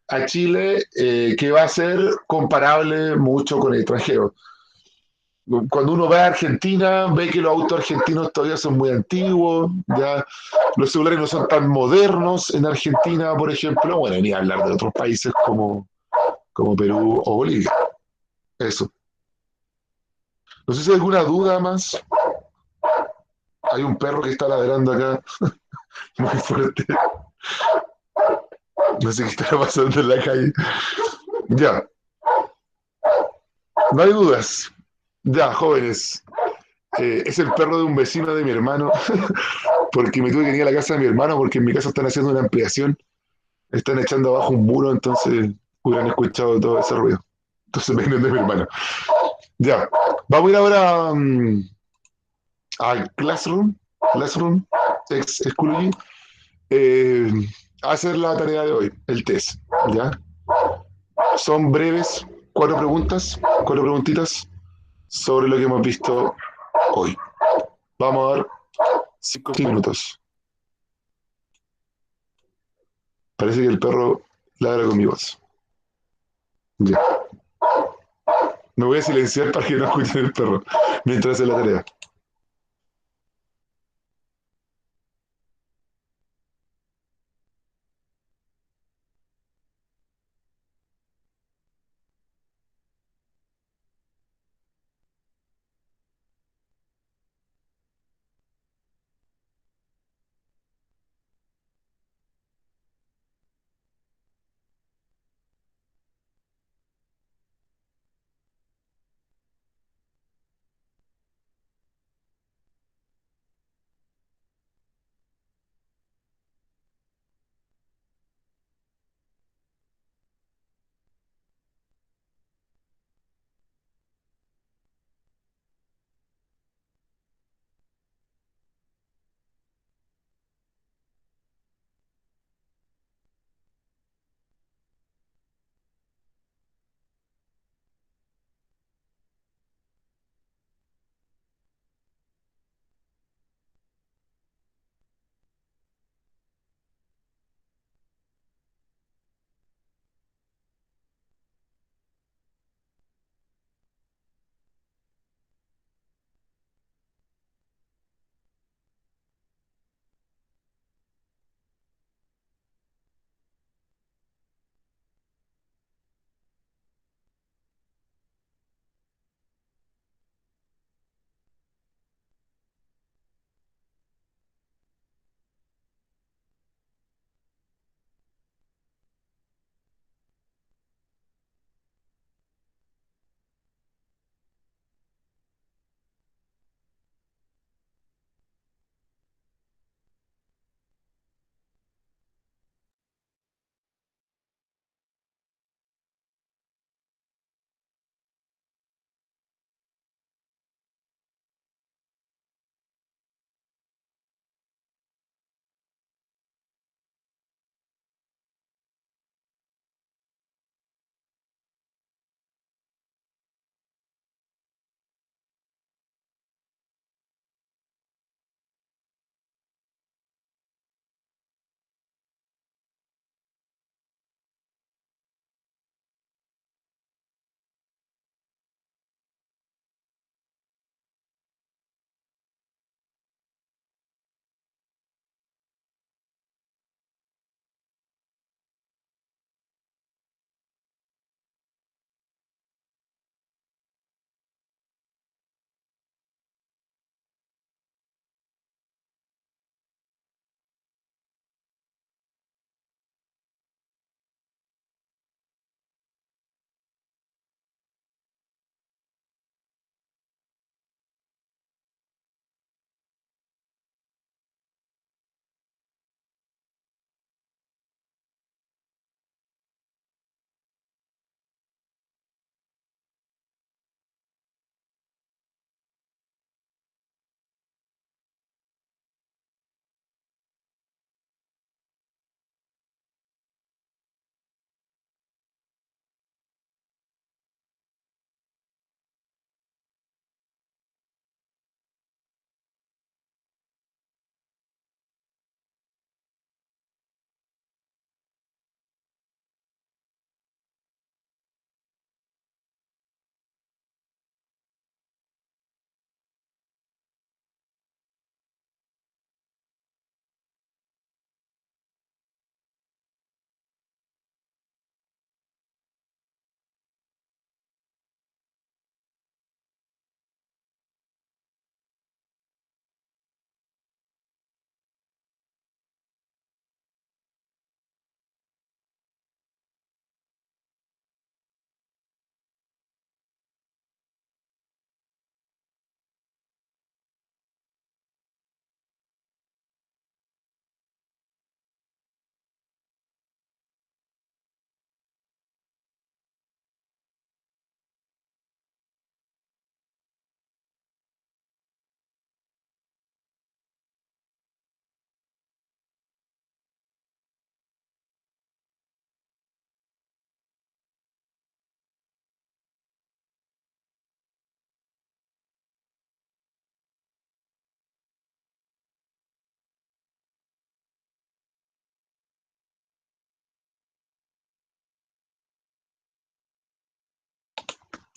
a Chile que va a ser comparable mucho con el extranjero. Cuando uno va a Argentina, ve que los autos argentinos todavía son muy antiguos, ya los celulares no son tan modernos en Argentina, por ejemplo, bueno, ni hablar de otros países como Perú o Bolivia. Eso. No sé si hay alguna duda más. Hay un perro que está ladrando acá muy fuerte. No sé qué está pasando en la calle. Ya, no hay dudas. Ya, jóvenes. Es el perro de un vecino de mi hermano, porque me tuve que ir a la casa de mi hermano, porque en mi casa están haciendo una ampliación, están echando abajo un muro, entonces hubieran escuchado todo ese ruido. Entonces vienen de mi hermano. Ya, vamos a ir ahora al Classroom, ex Schoology, eh, a hacer la tarea de hoy, el test. ¿Ya? Son breves, cuatro preguntitas sobre lo que hemos visto hoy. Vamos a dar 5 minutos. Parece que el perro ladra con mi voz. Ya. Me voy a silenciar para que no escuchen el perro mientras hace la tarea.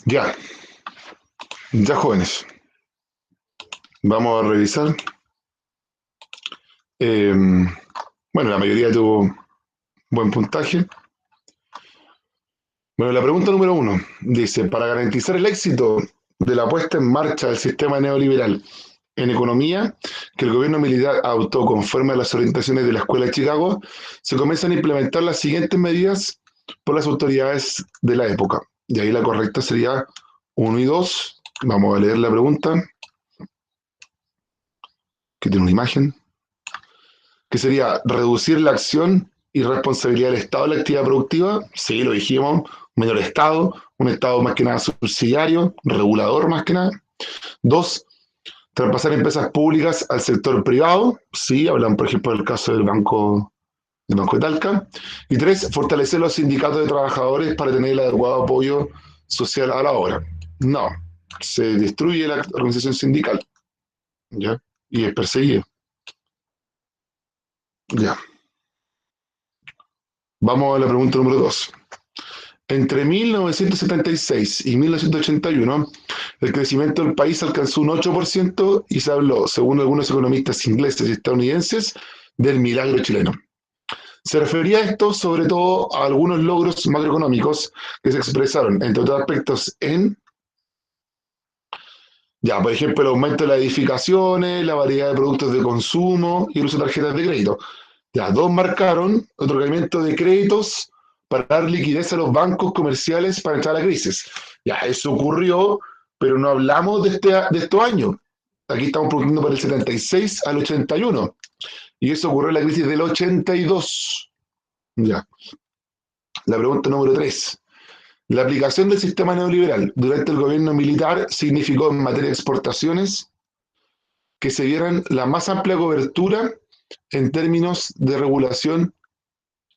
Ya, ya jóvenes. Vamos a revisar. Eh, bueno, la mayoría tuvo buen puntaje. Bueno, la pregunta número 1 dice, para garantizar el éxito de la puesta en marcha del sistema neoliberal en economía que el gobierno militar adoptó conforme a las orientaciones de la Escuela de Chicago, se comienzan a implementar las siguientes medidas por las autoridades de la época. Y ahí la correcta sería 1 y 2. Vamos a leer la pregunta, que tiene una imagen, que sería reducir la acción y responsabilidad del Estado en la actividad productiva. Sí, lo dijimos, menor Estado, un Estado más que nada subsidiario, regulador más que nada. 2, traspasar empresas públicas al sector privado. Sí, hablan por ejemplo del caso del Banco de Talca. Y 3, fortalecer los sindicatos de trabajadores para tener el adecuado apoyo social a la obra. No, se destruye la organización sindical, ¿ya? Y es perseguido. Ya. Vamos a la pregunta número 2. Entre 1976 y 1981, el crecimiento del país alcanzó un 8% y se habló, según algunos economistas ingleses y estadounidenses, del milagro chileno. Se refería a esto sobre todo a algunos logros macroeconómicos que se expresaron, entre otros aspectos, en, ya, por ejemplo, el aumento de las edificaciones, la variedad de productos de consumo y el uso de tarjetas de crédito. Ya, 2 marcaron otorgamiento de créditos para dar liquidez a los bancos comerciales para entrar a la crisis. Ya, eso ocurrió, pero no hablamos de estos años. Aquí estamos preguntando por el 76 al 81. Y eso ocurrió en la crisis del 82. Ya. La pregunta número 3. La aplicación del sistema neoliberal durante el gobierno militar significó en materia de exportaciones que se dieran la más amplia cobertura en términos de regulación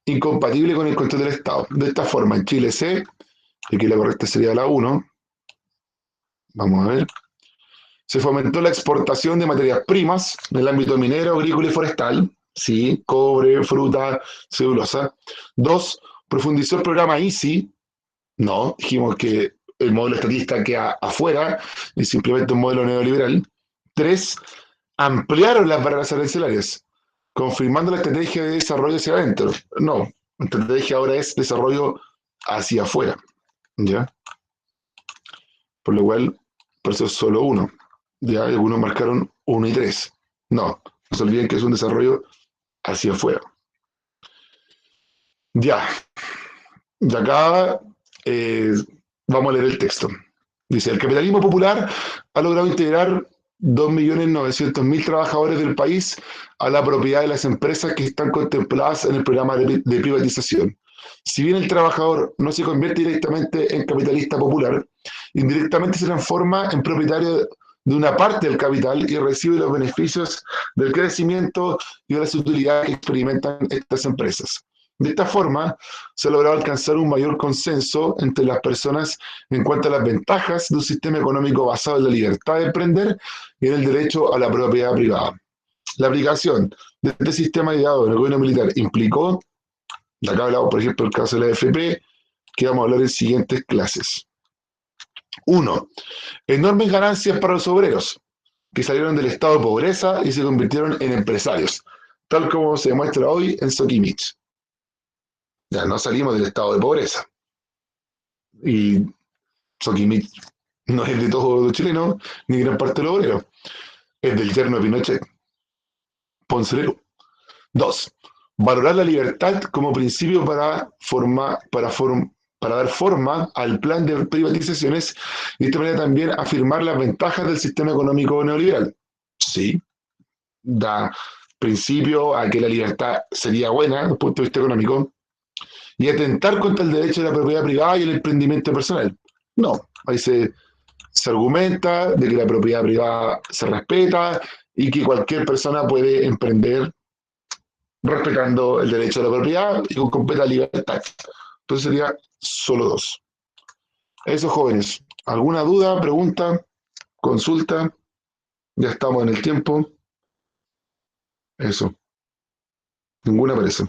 incompatible con el control del Estado. De esta forma, en Chile C, aquí la correcta sería la 1, vamos a ver, se fomentó la exportación de materias primas en el ámbito minero, agrícola y forestal, sí, cobre, fruta, celulosa. 2, profundizó el programa EASY, no, dijimos que el modelo estatista queda afuera y simplemente un modelo neoliberal. 3, ampliaron las barreras arancelarias, confirmando la estrategia de desarrollo hacia adentro. No, la estrategia ahora es desarrollo hacia afuera, ¿ya? Por lo cual, por eso es solo 1. Ya, algunos marcaron 1 y 3. No, no se olviden que es un desarrollo hacia afuera. Ya, y acá vamos a leer el texto. Dice, el capitalismo popular ha logrado integrar 2.900.000 trabajadores del país a la propiedad de las empresas que están contempladas en el programa de privatización. Si bien el trabajador no se convierte directamente en capitalista popular, indirectamente se transforma en propietario de una parte del capital y recibe los beneficios del crecimiento y de las utilidades que experimentan estas empresas. De esta forma, se ha logrado alcanzar un mayor consenso entre las personas en cuanto a las ventajas de un sistema económico basado en la libertad de emprender y en el derecho a la propiedad privada. La aplicación de este sistema ideado en el gobierno militar implicó, de acá hablamos por ejemplo del caso de la AFP, que vamos a hablar en siguientes clases. 1. Enormes ganancias para los obreros, que salieron del estado de pobreza y se convirtieron en empresarios, tal como se demuestra hoy en Sokimich. Ya no salimos del estado de pobreza. Y Sokimich no es de todos los chilenos, ni gran parte de los obreros. Es del yerno de Pinochet, Ponce Lerú. 2. Valorar la libertad como principio para dar forma al plan de privatizaciones y de esta manera también afirmar las ventajas del sistema económico neoliberal. Sí, da principio a que la libertad sería buena desde el punto de vista económico y atentar contra el derecho de la propiedad privada y el emprendimiento personal. No, ahí se argumenta de que la propiedad privada se respeta y que cualquier persona puede emprender respetando el derecho a la propiedad y con completa libertad. Entonces sería solo 2. Eso, jóvenes. ¿Alguna duda, pregunta, consulta? Ya estamos en el tiempo. Eso. Ninguna parece.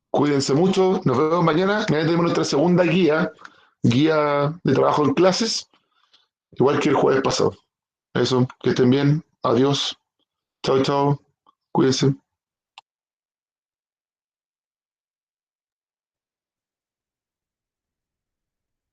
Cuídense mucho. Nos vemos mañana. Mañana tenemos nuestra segunda guía guía de trabajo en clases, igual que el jueves pasado. Eso, que estén bien, adiós, chao, chao, cuídense.